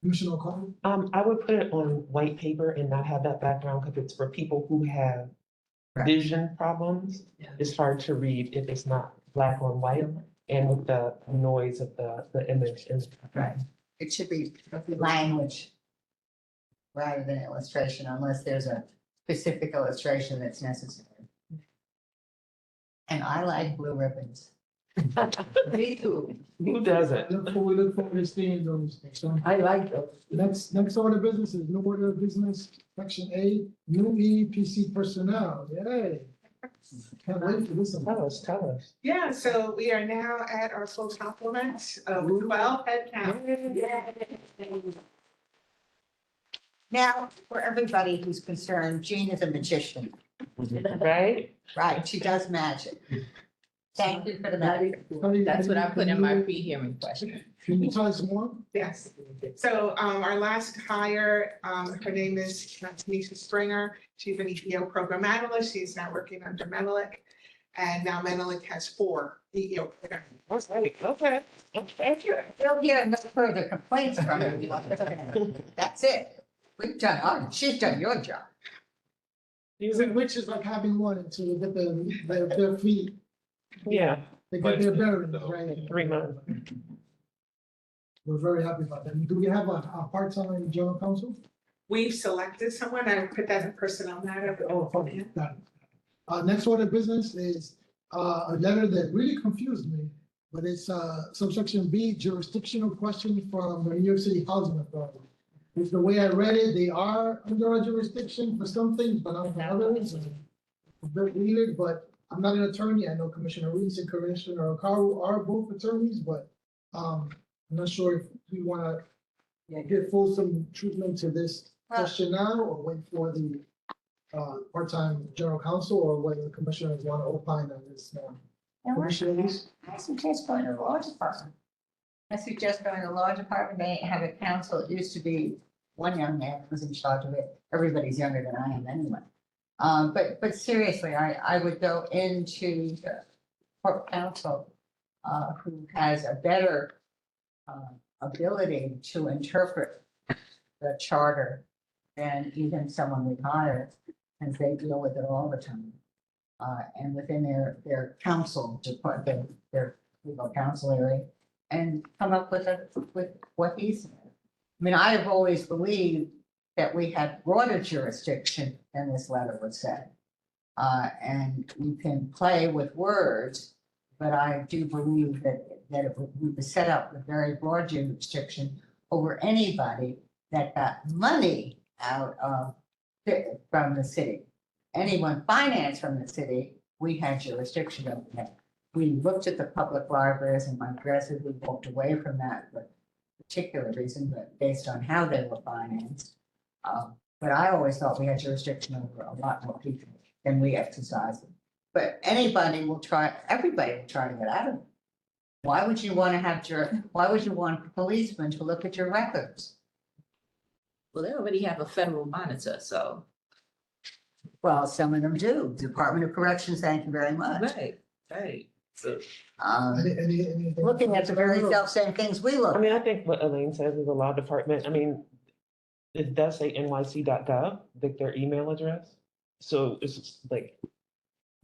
Commissioner O'Connell? I would put it on white paper and not have that background because it's for people who have Right. vision problems. Yeah. It's hard to read if it's not black on white and with the noise of the image. Right. It should be language rather than illustration unless there's a specific illustration that's necessary. And I like blue ribbons. Me too. Who doesn't? We look forward to seeing those. So, I like those. next order of business is no order of business, section A, new EEPC personnel, yay. Can't wait for this one. Tell us. Yeah, so we are now at our full complement of 12 head count. Now, for everybody who's concerned, Jean is a magician, Right? right? She does magic. Thank you for the magic. That's what I put in my pre-hearing question. Can you tell us more? Yes. So our last hire, her name is Tanisha Springer. She's an EEO program analyst. She's now working under Menelik. And now Menelik has 4 EEO programs. Okay. We'll hear no further complaints from her. That's it. We've done ours. She's done your job. Which is like having one until they get their feet, Yeah, they get their bearings, right? 3 months. We're very happy about that. Do we have a part-time general counsel? We've selected someone. I put that in personnel matter. but- Oh, okay, got it. Next order of business is, a letter that really confused me, but it's, subsection B, jurisdictional question from the New York City Housing Authority. It's the way I read it, they are under our jurisdiction for some things, but not for others. and it's very weird, but I'm not an attorney. I know Commissioner Reese and Commissioner Okaru are both attorneys, but, I'm not sure if we wanna give fulsome treatment to this question now or wait for the part-time general counsel or whether the commissioners want to opine on this now. And we're- Commissioner Reese? I suggest going to the law department. I suggest going to the law department. They have a council. It used to be one young man who was in charge of it. Everybody's younger than I am anyway. But seriously, I would go into the court counsel who has a better ability to interpret the charter than even someone we hire, since they deal with it all the time. And within their council department, their legal counsel area, and come up with what he said. I mean, I have always believed that we had broader jurisdiction than this letter would say. And you can play with words, but I do believe that it would be set up with very broad jurisdiction over anybody that got money out of, from the city. Anyone financed from the city, we had jurisdiction over that. We looked at the public libraries and aggressively walked away from that for a particular reason, but based on how they were financed. But I always thought we had jurisdiction over a lot more people than we exercised. But everybody will try to get out of it. Why would you want to have why would you want a policeman to look at your records? Well, they already have a federal monitor, so. Well, some of them do. Department of Corrections, thank you very much. Right. Anything? Looking at the very self-same things we look. I mean, I think what Elaine says is the law department, I mean, it does say nyc.gov, like their email address. So it's just like,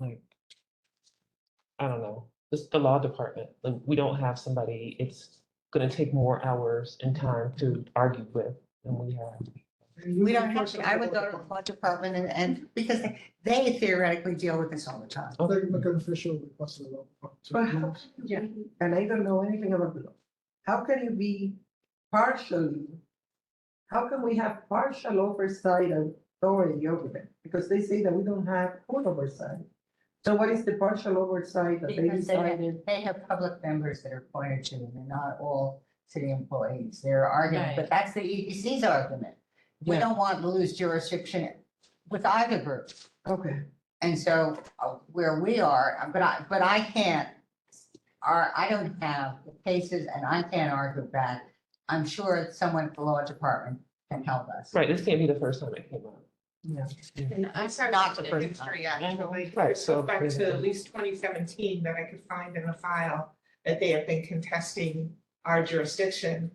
I don't know, it's the law department. Like, we don't have somebody, it's gonna take more hours and time to argue with than we have. We don't have to, I would go to the law department and because they theoretically deal with this all the time. I'll make an official request to the law. But yeah, and I don't know anything about the law. How can you be partially? How can we have partial oversight of authority over them? Because they say that we don't have full oversight. So what is the partial oversight that they Because decided? they have public members that are appointed to them, they're not all city employees. Their argument, but that's the EPC's argument. We Yeah. don't want to lose jurisdiction with either group. Okay, And so where we are, but I can't I don't have the cases and I can't argue back. I'm sure someone at the law department can help us. Right, this can't be the first time it came up. And I started Not with the the first history, time. actually. Right, It so- goes back to at least 2017 that I could find in the file that they have been contesting our jurisdiction.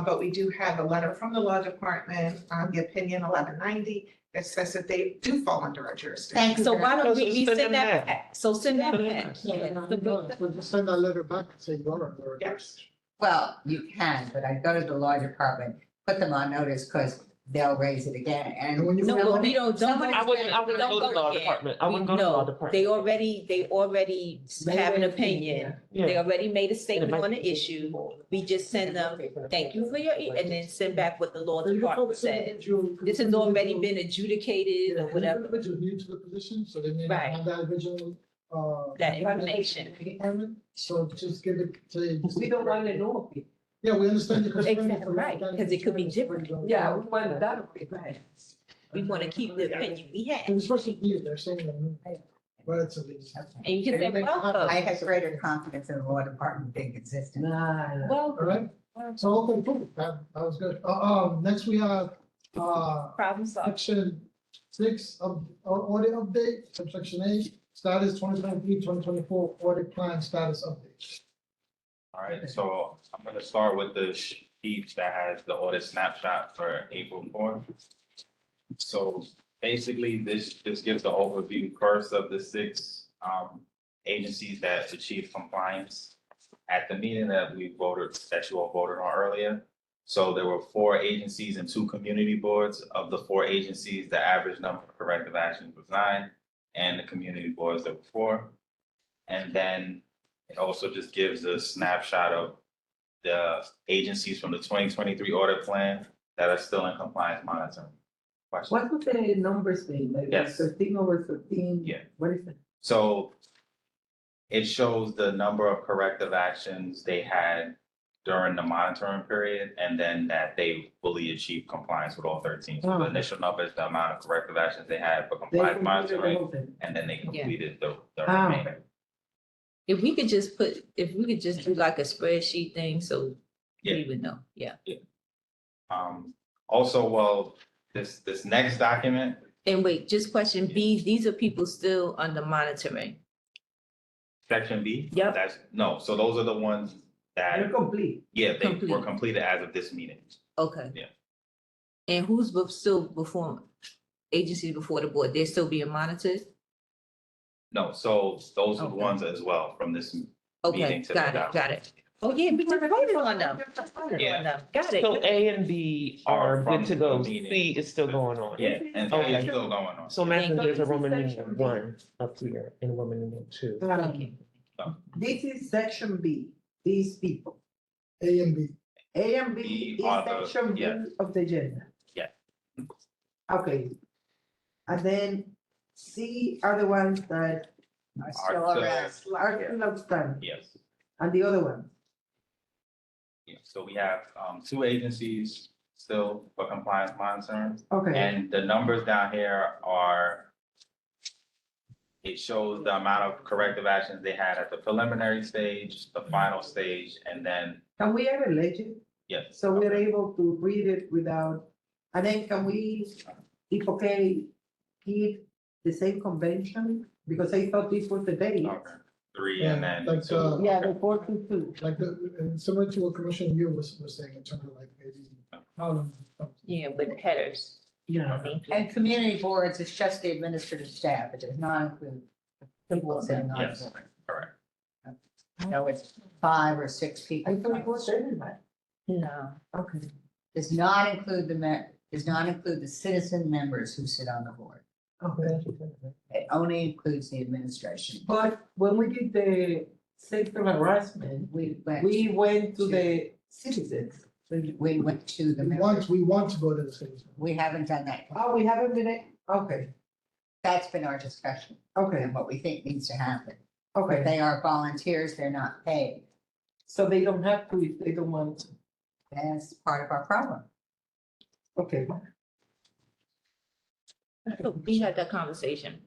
But we do have a letter from the law department on the opinion 1190 that says that they do fall under our jurisdiction. Thank you. So why don't we So send resend them that back. back? So send that Send them back. back. Yeah. So just send that letter back and say you are under. Yes. Well, you can, but I go to the law department, put them on notice because they'll raise it again and. And when you- No, we don't, Somebody- I wouldn't go to the law again. department. I wouldn't go to the law No, department. they already have an opinion. They Yeah. already made a statement on the issue. We just send them, thank you for your, and then send back what the law So you department folks said. individual- This has already been adjudicated or Yeah, whatever, individuals new to the position, so they may not Right. have that original, that information. requirement. So just give it to. We don't want to know people. Yeah, we understand your concern. Exactly, right, 'cause it could be different. Yeah, we want that, right. We want to keep the opinion we And have. especially here, they're saying that relatively. And you can say, well, I have greater confidence in the law department being consistent. Nah. well, All right, so, okay, cool, that was good. Next we have, problem solved. section 6 of audit update, subsection A, status 2023-2024 audit plan status update. All right, so I'm gonna start with the sheet that has the audit snapshot for April 4th. So basically, this gives the overview first of the 6 agencies that achieved compliance at the meeting that you all voted on earlier. So there were 4 agencies and 2 community boards. Of the 4 agencies, the average number of corrective actions was 9, and the community boards there were 4. And then it also just gives a snapshot of the agencies from the 2023 audit plan that are still in compliance monitoring. Questions? What would the numbers be? Like Yes. 13 over 13? Yeah. What is it? So it shows the number of corrective actions they had during the monitoring period, and then that they fully achieved compliance with all 13. So the Oh. initial number is the amount of corrective actions they had for They compliance completed the monitoring, whole thing. and then they completed the Ah. remaining. If we could just do like a spreadsheet thing, so Yeah. we would know, yeah. Also, well, this next document, And wait, just question B, these are people still under monitoring. section B. Yep. No, so those are the ones They're that, complete. yeah, they were Complete. completed as of this meeting. Okay. Yeah. And who's still before, agencies before the board, they're still being monitored? No, so those are the Okay. ones as well from this. Okay, Meeting to got the it, got it. Oh, yeah, we just voted on them. Yeah. Got So it. A and B are From good to go. the meeting. C is still going on. Yeah, and Okay. it's still going on. So imagine there's a Roman Section numeral B. 1 up here and a Roman numeral 2. This is section B, these people. A and B. A and B B is are the- section B yeah. of the agenda. Yeah. Okay. And then C are the ones that Are still Are around. still- are still outstanding, Yes, and the other ones. yeah, so we have 2 agencies still for compliance monitoring. Okay, And the numbers down here are, it shows the amount of corrective actions they had at the preliminary stage, the final stage, and then, can we have a legend, yes. so we're able to read it without, and then can we, if okay, keep the same convention? Because I thought this was the date. Okay, 3 and then Yeah, like, 2. Yeah, the 422. Like and similar to what Commissioner Yu was saying in terms of like maybe. Yeah, with the headers. Yeah. And community boards, it's just the administrative staff, it does not include people sitting on the Yes. board. Correct. No, it's 5 or 6 people. I thought it was everybody. No. Okay. Does not include does not include the citizen members who sit on the board. Okay. It only includes the administration. But when we did the sexual harassment, We went, we went to the citizens. we went to the We members. want to go to the cities. We haven't done that. Oh, we haven't been, okay, That's been our discussion okay, and what we think needs to happen. But okay. they are volunteers, they're not paid. So they don't have to if they don't want to. That's part of our problem. Okay. We had that conversation.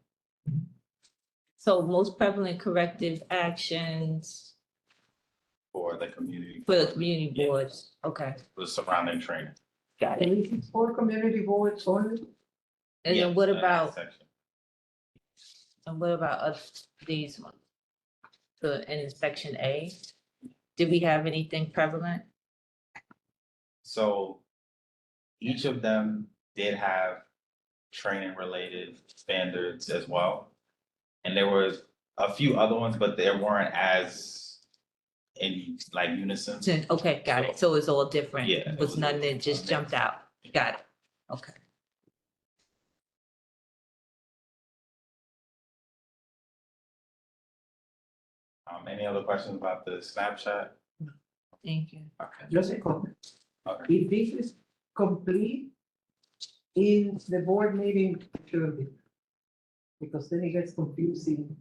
So most prevalent corrective actions, for the community. For the community Yeah. boards, okay, The surrounding training. got it. And this is for community boards only? And Yes, then what in that about, section. these ones? In inspection A, did we have anything prevalent? So each of them did have training related standards as well. And there was a few other ones, but there weren't as in like unison. Okay, got it, so it's all different. Yeah, it Was was none that just a jumped out, got it, okay. Any other questions about the Snapchat? Thank you. Okay. Just a comment. Okay. If this is complete in the board meeting, it should be. Because then it gets confusing.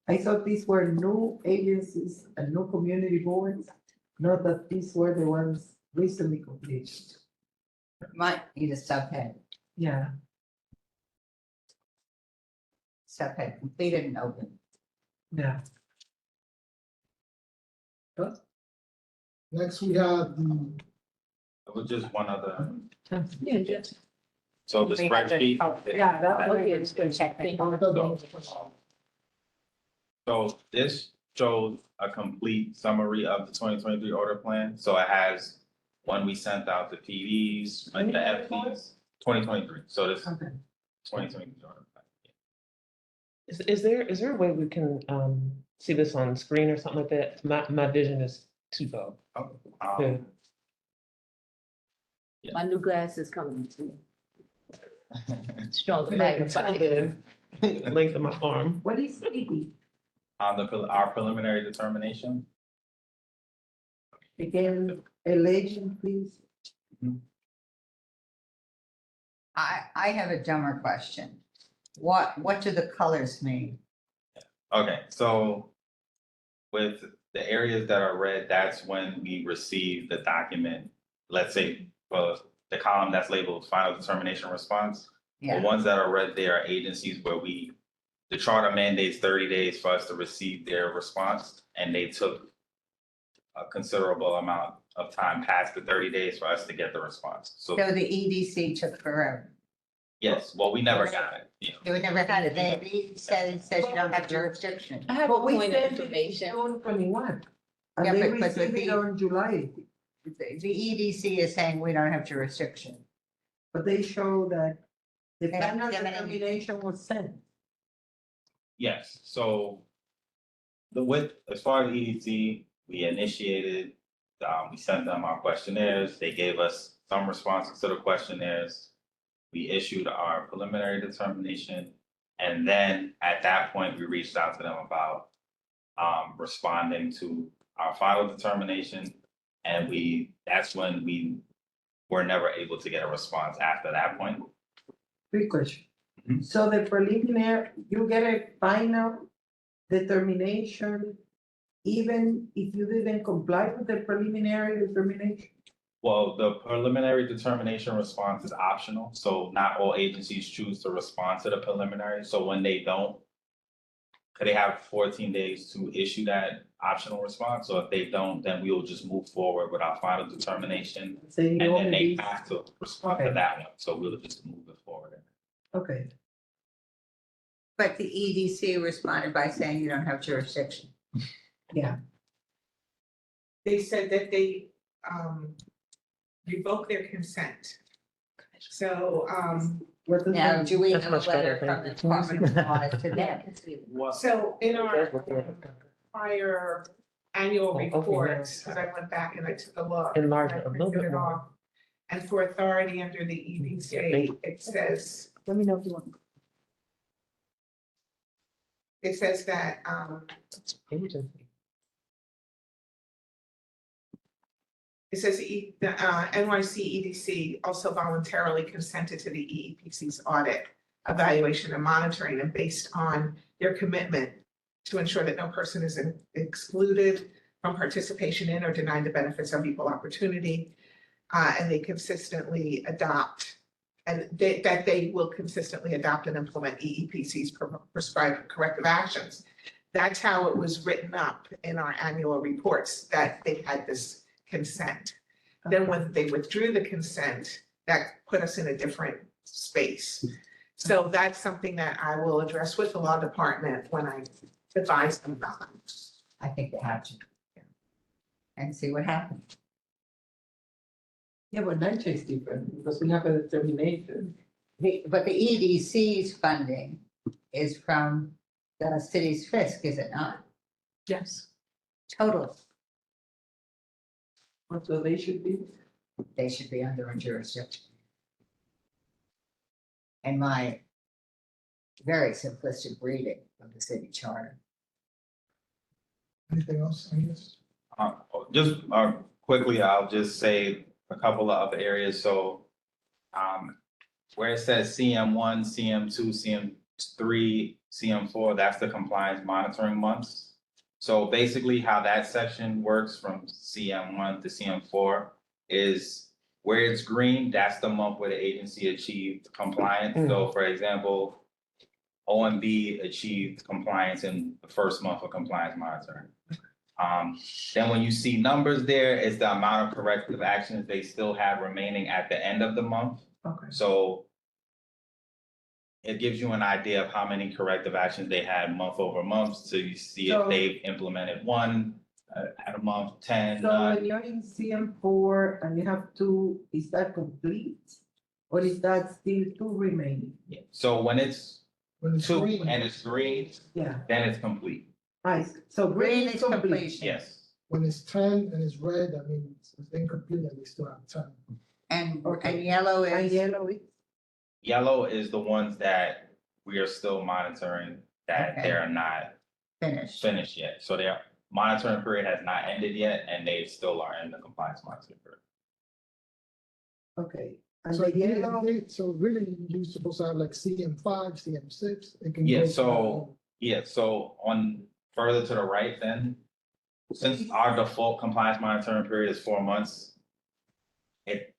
I thought these were new agencies and new community boards, not that these were the ones recently completed. Might need a subhead, Yeah. subhead completed and open. Yeah. Next, we have the, It was just one other, Yeah, just. so the We have to- spreadsheet. oh, Yeah, that Okay, was. it's good, check. Thank you. So this shows a complete summary of the 2023 order plan. So it has one we sent out to PDs, like the FDs, 2023. So this Okay. 2023 order plan. Is there a way we can, see this on screen or something like that? My vision is too low. Yeah. My new glasses coming too. Strong Length magnifying. of my arm. What is ED? Our preliminary determination. Again, elation, please. I have a dumber question. What do the colors mean? Okay, so with the areas that are red, that's when we receive the document. Let's say for the column that's labeled final determination response. The Yeah, ones that are red, they are agencies where the charter mandates 30 days for us to receive their response, and they took a considerable amount of time past the 30 days for us to get the response. So so the EDC took forever. yes, well, we never got it, you know. We never had it. They says you don't have jurisdiction. I have a But we point of sent it in information. June 21. Yeah, And they but received it the- on July, The EDC is saying we don't have jurisdiction. but they show that the They haven't final given any- determination was sent. Yes, so as far as EDC, we initiated, we sent them our questionnaires, they gave us some responses to the questionnaires. We issued our preliminary determination, and then at that point, we reached out to them about responding to our final determination. And that's when we were never able to get a response after that point. Quick question. Mhm. So the preliminary, you get a final determination even if you didn't comply with the preliminary determination? Well, the preliminary determination response is optional, so not all agencies choose to respond to the preliminary, so when they don't, they have 14 days to issue that optional response, so if they don't, then we will just move forward with our final determination, Saying and you then they only, have to respond to Okay. that one, so we'll just move it forward. okay, But the EDC responded by saying you don't have jurisdiction. yeah, They said that they revoke their consent. So what does Now, that? do we That's have a much better, letter from the thank you. Department of Audit to them? so in our That's what they're- prior annual Oh, okay, yeah. reports, because I went back and I took a look. Enlarge I it a little printed bit it more. off. And for authority under the EDC, it says, Let me know if you want. it says that, Agency. it says the NYC EDC also voluntarily consented to the EEPC's audit, evaluation and monitoring, and based on their commitment to ensure that no person is excluded from participation in or denied the benefits of equal opportunity. And they consistently adopt, and that they will consistently adopt and implement EEPC's prescribed corrective actions. That's how it was written up in our annual reports, that they had this consent. Then when they withdrew the consent, that put us in a different space. So that's something that I will address with the law department when I advise them about it. I think they have to. And see what happens. Yeah, but NYCHA is different because we have a determination. But the EDC's funding is from the city's fisc, is it not? Yes. Total, So they should be. they should be under a jurisdiction. In my very simplistic reading of the city charter. Anything else, Agnes? Just quickly, I'll just say a couple of other areas. So where it says CM1, CM2, CM3, CM4, that's the compliance monitoring months. So basically how that section works from CM1 to CM4 is where it's green, that's the month where the agency achieved compliance. So for example, OMB achieved compliance in the first month of compliance monitoring. Then when you see numbers there, it's the amount of corrective actions they still have remaining at the end of the month. Okay. So it gives you an idea of how many corrective actions they had month over month. So you see if So- they've implemented one at a month, 10, So 9. when you're in CM4 and you have two, is that complete? Or is that still two remaining? So when it's When it's 2 green, and it's green, Yeah, then it's complete. nice. So Green is complete. completion. Yes. when it's 10 and it's red, I mean, it's incomplete and they still have 10. And Okay. yellow And is, yellow is, Yellow is the ones that we are still monitoring that Okay. they're not finished. finished yet. So their monitoring period has not ended yet and they still are in the compliance monitoring period. okay. And So, the yellow, so really, you're supposed to have like CM5, CM6, it can go. Yeah, to so- Yeah, so on further to the right then, since our default compliance monitoring period is 4 months,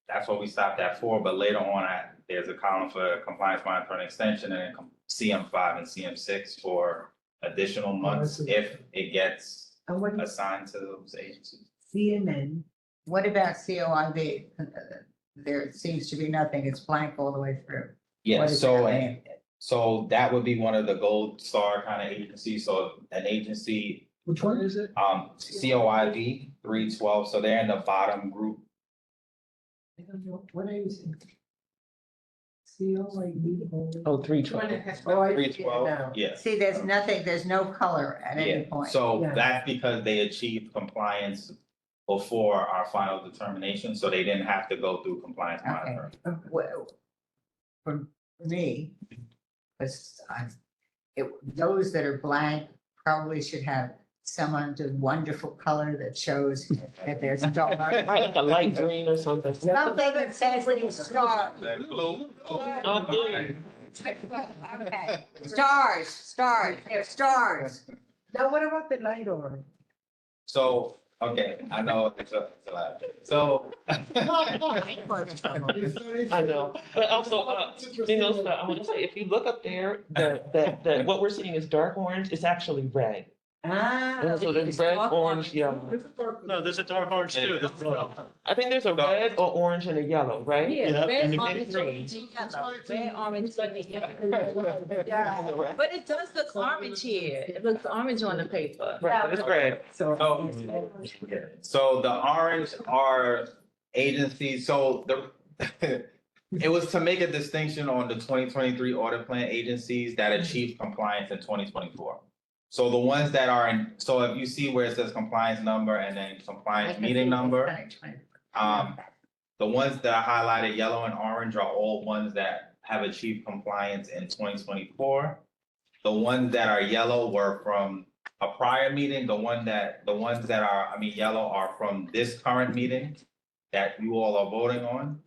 that's what we stopped at 4, but later on, there's a column for compliance monitoring extension and then CM5 and CM6 for additional months see. if it gets and what is assigned to those agencies. CMN? What about COIV? There seems to be nothing, it's blank all the way through. Yeah, What is so, that mean? so that would be one of the gold star kind of agencies, so an agency, Which one is it? COIV 312, so they're in the bottom group. I don't know, what are you saying? COID. Oh, One 312. that has Oh, I nothing. see it now. 312, yeah. See, there's nothing, there's no color at any Yeah, point. so Yeah. that's because they achieved compliance before our final determination, so they didn't have to go through compliance Okay. monitoring. Well, for me, because those that are blank probably should have some wonderful color that shows that there's dark. Like a light green or something. Something that says it's dark. Okay. Okay, stars, they're stars. Now, what about the light orange? So, okay, I know it's a lot. So. I know, but also, I want to say, if you look up there, the what we're seeing is dark orange, it's actually red. Ah. So there's red, orange, yellow. No, there's a dark orange too. I think there's a red, or orange, and a yellow, right? Yeah, red, and the orange, green. and yellow. Red, orange, and yellow. Yeah. But it does look orange here. It looks orange on the paper. Right, but it's red. So. Oh, So the orange are agencies, so it was to make a distinction on the 2023 audit plan agencies that achieved compliance in 2024. So the ones that are in, so if you see where it says compliance number and then compliance meeting number, the ones that are highlighted yellow and orange are all ones that have achieved compliance in 2024. The ones that are yellow were from a prior meeting, the ones that are, yellow are from this current meeting that you all are voting on.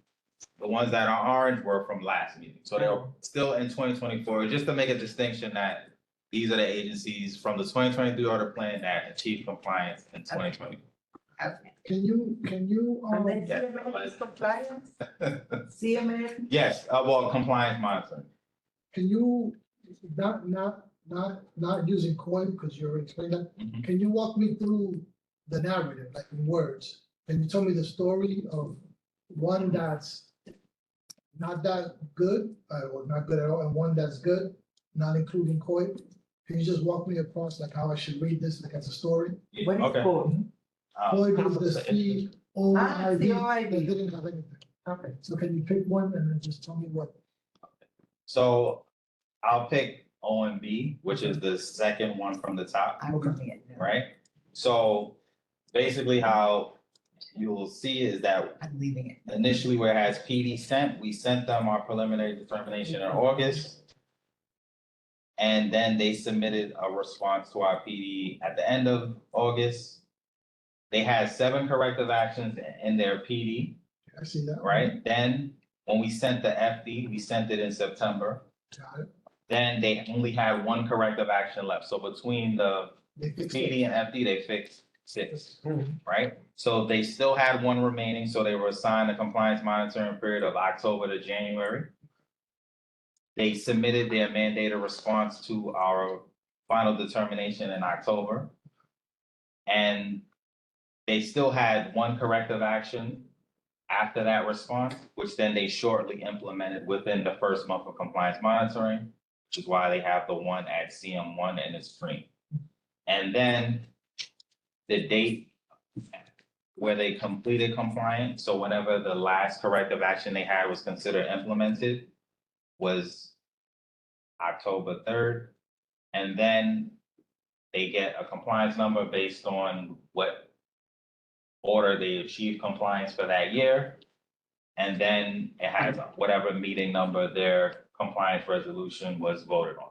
The ones that are orange were from last meeting, so they're still in 2024, just to make a distinction that these are the agencies from the 2023 audit plan that achieved compliance in 2020. Okay. Can you, And then Yeah. CMN is compliance? CMN? Yes, well, compliance monitoring. can you, not not using COI, because you already explained that. Mhm. Can you walk me through the narrative, like in words? Can you tell me the story of one that's not that good, or not good at all, and one that's good, not including COI? Can you just walk me across like how I should read this, like as a story? What is Okay. called? COI was the COID COID. that didn't have anything. Okay. So can you pick one and then just tell me what? So I'll pick OMB, which is the second one from the top, I'm looking at it. right? So basically how you'll see is that I'm leaving it. initially where it has PD sent, we sent them our preliminary determination in August. And then they submitted a response to our PD at the end of August. They had 7 corrective actions in their PD, I see that. right? Then when we sent the FD, we sent it in September. Got it. Then they only had 1 corrective action left. So between the They fixed it. PD and FD, they fixed 6, right? So they still had 1 remaining, so they were assigned a compliance monitoring period of October to January. They submitted their mandated response to our final determination in October. And they still had 1 corrective action after that response, which then they shortly implemented within the first month of compliance monitoring, which is why they have the one at CM1 and it's free. And then the date where they completed compliance, so whenever the last corrective action they had was considered implemented, was October 3rd. And then they get a compliance number based on what order they achieved compliance for that year. And then it has whatever meeting number their compliance resolution was voted on.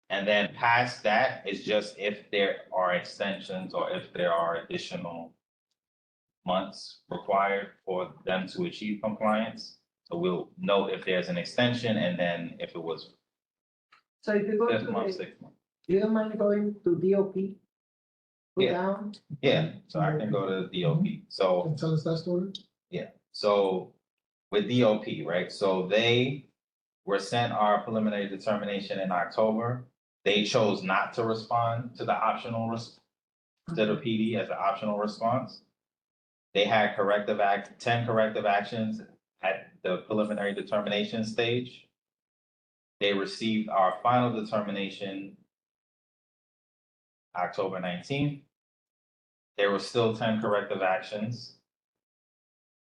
And then past that is just if there are extensions or if there are additional months required for them to achieve compliance. So we'll note if there's an extension and then if it was So if you go 5th month, to, 6th month. you don't mind going to DOP? Go Yeah. down? Yeah, so I can go to DOP. So, Can you tell us that story? so with DOP, right? So they were sent our preliminary determination in October. They chose not to respond to the optional to the PD as an optional response. They had 10 corrective actions at the preliminary determination stage. They received our final determination October 19th. There were still 10 corrective actions.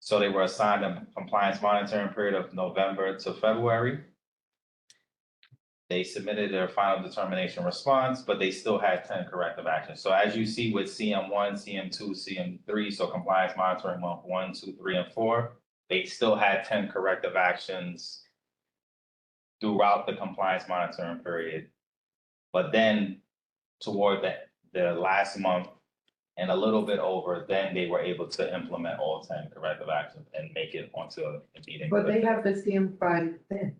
So they were assigned a compliance monitoring period of November to February. They submitted their final determination response, but they still had 10 corrective actions. So as you see with CM1, CM2, CM3, so compliance monitoring month 1, 2, 3, and 4, they still had 10 corrective actions throughout the compliance monitoring period. But then toward the last month and a little bit over, then they were able to implement all 10 corrective actions and make it onto a meeting. But they have the CM5 then.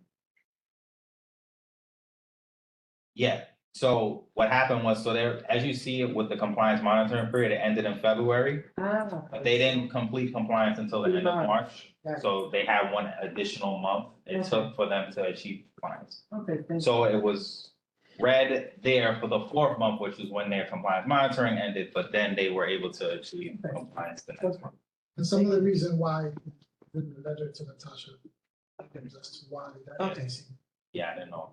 Yeah, so what happened was, so there, as you see it with the compliance monitoring period, it ended in February. Ah. But they didn't complete compliance until the end of March, Got it. so they had 1 additional month it took for them to achieve compliance. Okay, thank you. So it was read there for the 4th month, which is when their compliance monitoring ended, but then they were able to achieve compliance the next month. And some of the reason why the letter to Natasha, as to why that. Okay. Yeah, I didn't know,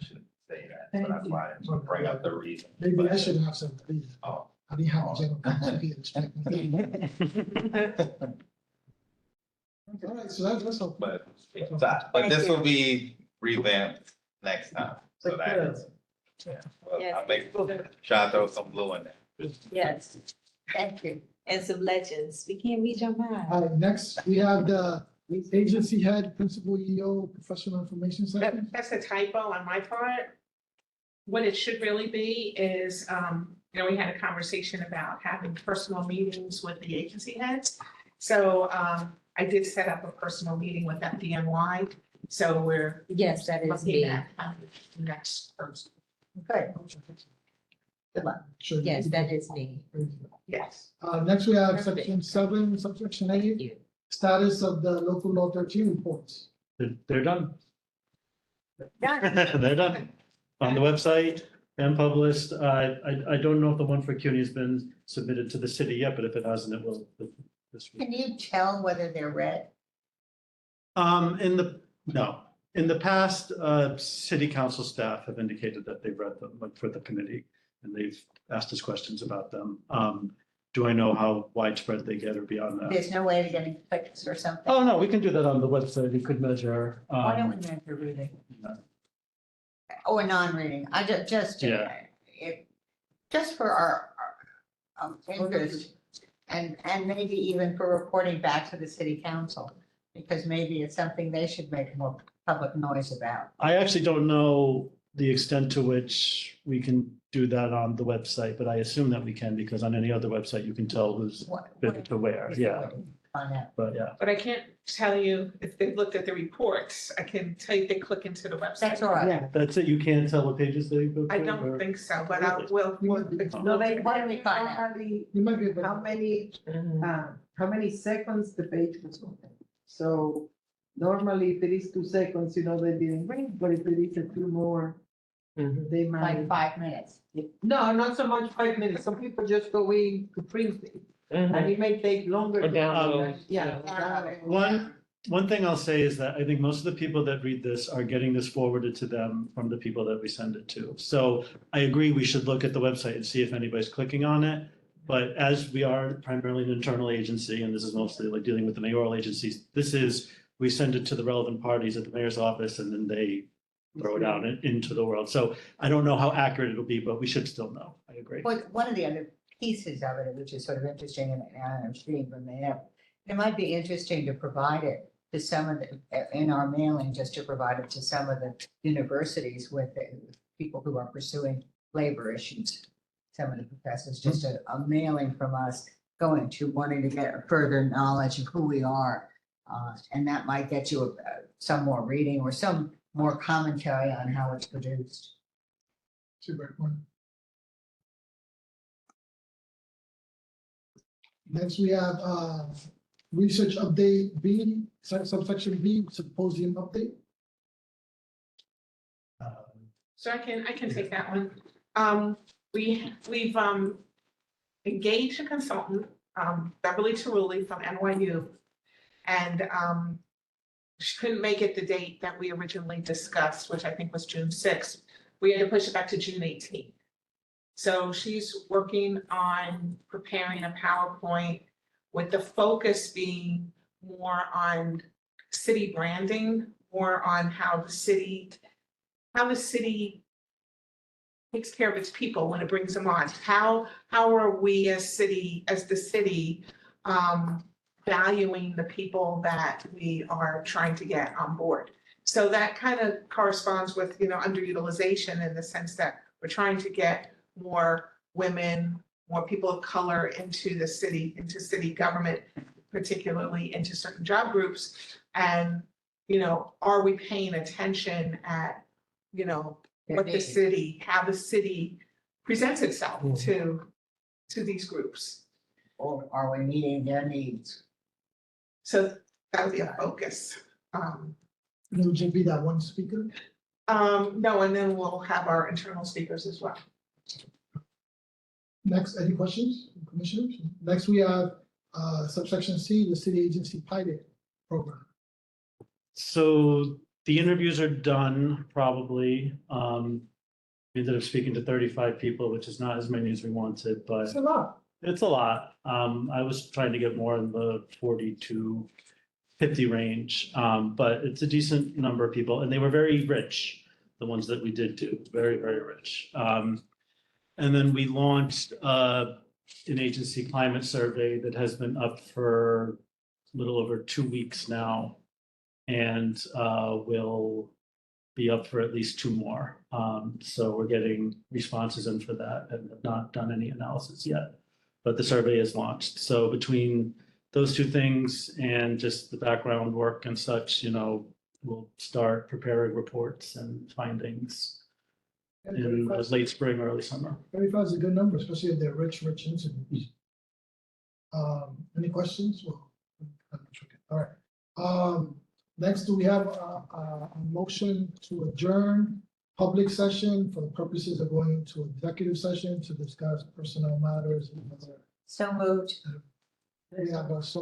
I shouldn't say that, Thank so that's you. why I didn't bring up the reason. Maybe I should have some reason. Oh. I didn't have a general counsel here inspecting. All right, so that's all. But this will be revamped next time, so that is. Yeah, well, I'll make, try to throw some blue in there. Yes, Thank you. and some legends. We can't read your mind. All right, next, we have the agency head, principal EO, professional information section. That's a typo on my part. What it should really be is, we had a conversation about having personal meetings with the agency heads. So, I did set up a personal meeting with FDNY, so we're Yes, that is looking me. at next Thursday. Good. Good luck. Sure. Yes, that is me. Yes. Next, we have Perfect. section 7, subsection Thank 8, you. status of the local law 13 reports. They're done. Done. They're done. on the website and published. I don't know if the one for CUNY has been submitted to the city yet, but if it hasn't, it will this week. Can you tell whether they're read? In the past, city council staff have indicated that they've read them, like for the committee, and they've asked us questions about them. Do I know how widespread they get or beyond that? There's no way of getting clicks or something? Oh, no, we can do that on the website. We could measure. Why don't we measure reading? Yeah. Or non-reading? I just, Yeah. just for our interest and maybe even for reporting back to the city council, because maybe it's something they should make more public noise about. I actually don't know the extent to which we can do that on the website, but I assume that we can, because on any other website, you can tell who's been to where, yeah, Find out. but yeah. But I can't tell you if they've looked at the reports. I can tell you if they click into the website. That's all right. Yeah. That's it, you can't tell what pages they go I to, don't or- think so, but I will. No, they. Why don't we find out? You might be able to. How many seconds the page was open? So normally if it is 2 seconds, they didn't read, but if it is a few more, they Like might. 5 minutes. No, not so much 5 minutes. Some people just go in to print it, and it may take longer. Or to- download. Yeah. One thing I'll say is that I think most of the people that read this are getting this forwarded to them from the people that we send it to. So I agree, we should look at the website and see if anybody's clicking on it. But as we are primarily an internal agency, and this is mostly like dealing with the mayoral agencies, we send it to the relevant parties at the mayor's office, and then they throw it out into the world. So I don't know how accurate it'll be, but we should still know. I agree. But one of the other pieces of it, which is sort of interesting, and I'm seeing from there, it might be interesting to provide it to some of the, in our mailing, just to provide it to some of the universities with the people who are pursuing labor issues. Some of the professors, just a mailing from us going to wanting to get further knowledge of who we are. And that might get you some more reading or some more commentary on how it's produced. Super. Next, we have research update B, subsection B, symposium update. So I can take that one. We've engaged a consultant, Beverly Taruli from NYU. And she couldn't make it the date that we originally discussed, which I think was June 6th. We had to push it back to June 18th. So she's working on preparing a PowerPoint with the focus being more on city branding, more on how the city takes care of its people when it brings them on. How are we as the city valuing the people that we are trying to get on board? So that kind of corresponds with, underutilization in the sense that we're trying to get more women, more people of color into the city, into city government, particularly into certain job groups. And, are we paying attention at, what the city, how the city presents itself to these groups? Or are we meeting their needs? So that would be a focus. And it would just be that one speaker. No, and then we'll have our internal speakers as well. Next, any questions, commissioners? Next, we have subsection C, the city agency pilot program. So the interviews are done, probably. We ended up speaking to 35 people, which is not as many as we wanted, but That's a lot. it's a lot. I was trying to get more in the 40 to 50 range, but it's a decent number of people, and they were very rich, the ones that we did do, very, very rich. And then we launched an agency climate survey that has been up for a little over 2 weeks now, and will be up for at least 2 more. So we're getting responses in for that, and have not done any analysis yet, but the survey is launched. So between those 2 things and just the background work and such, we'll start preparing reports and findings in late spring, early summer. 35 is a good number, especially if they're rich interviews. Any questions? Well, all right. Next, do we have a motion to adjourn public session for the purposes of going into executive session to discuss personnel matters and other. So moved. We have a so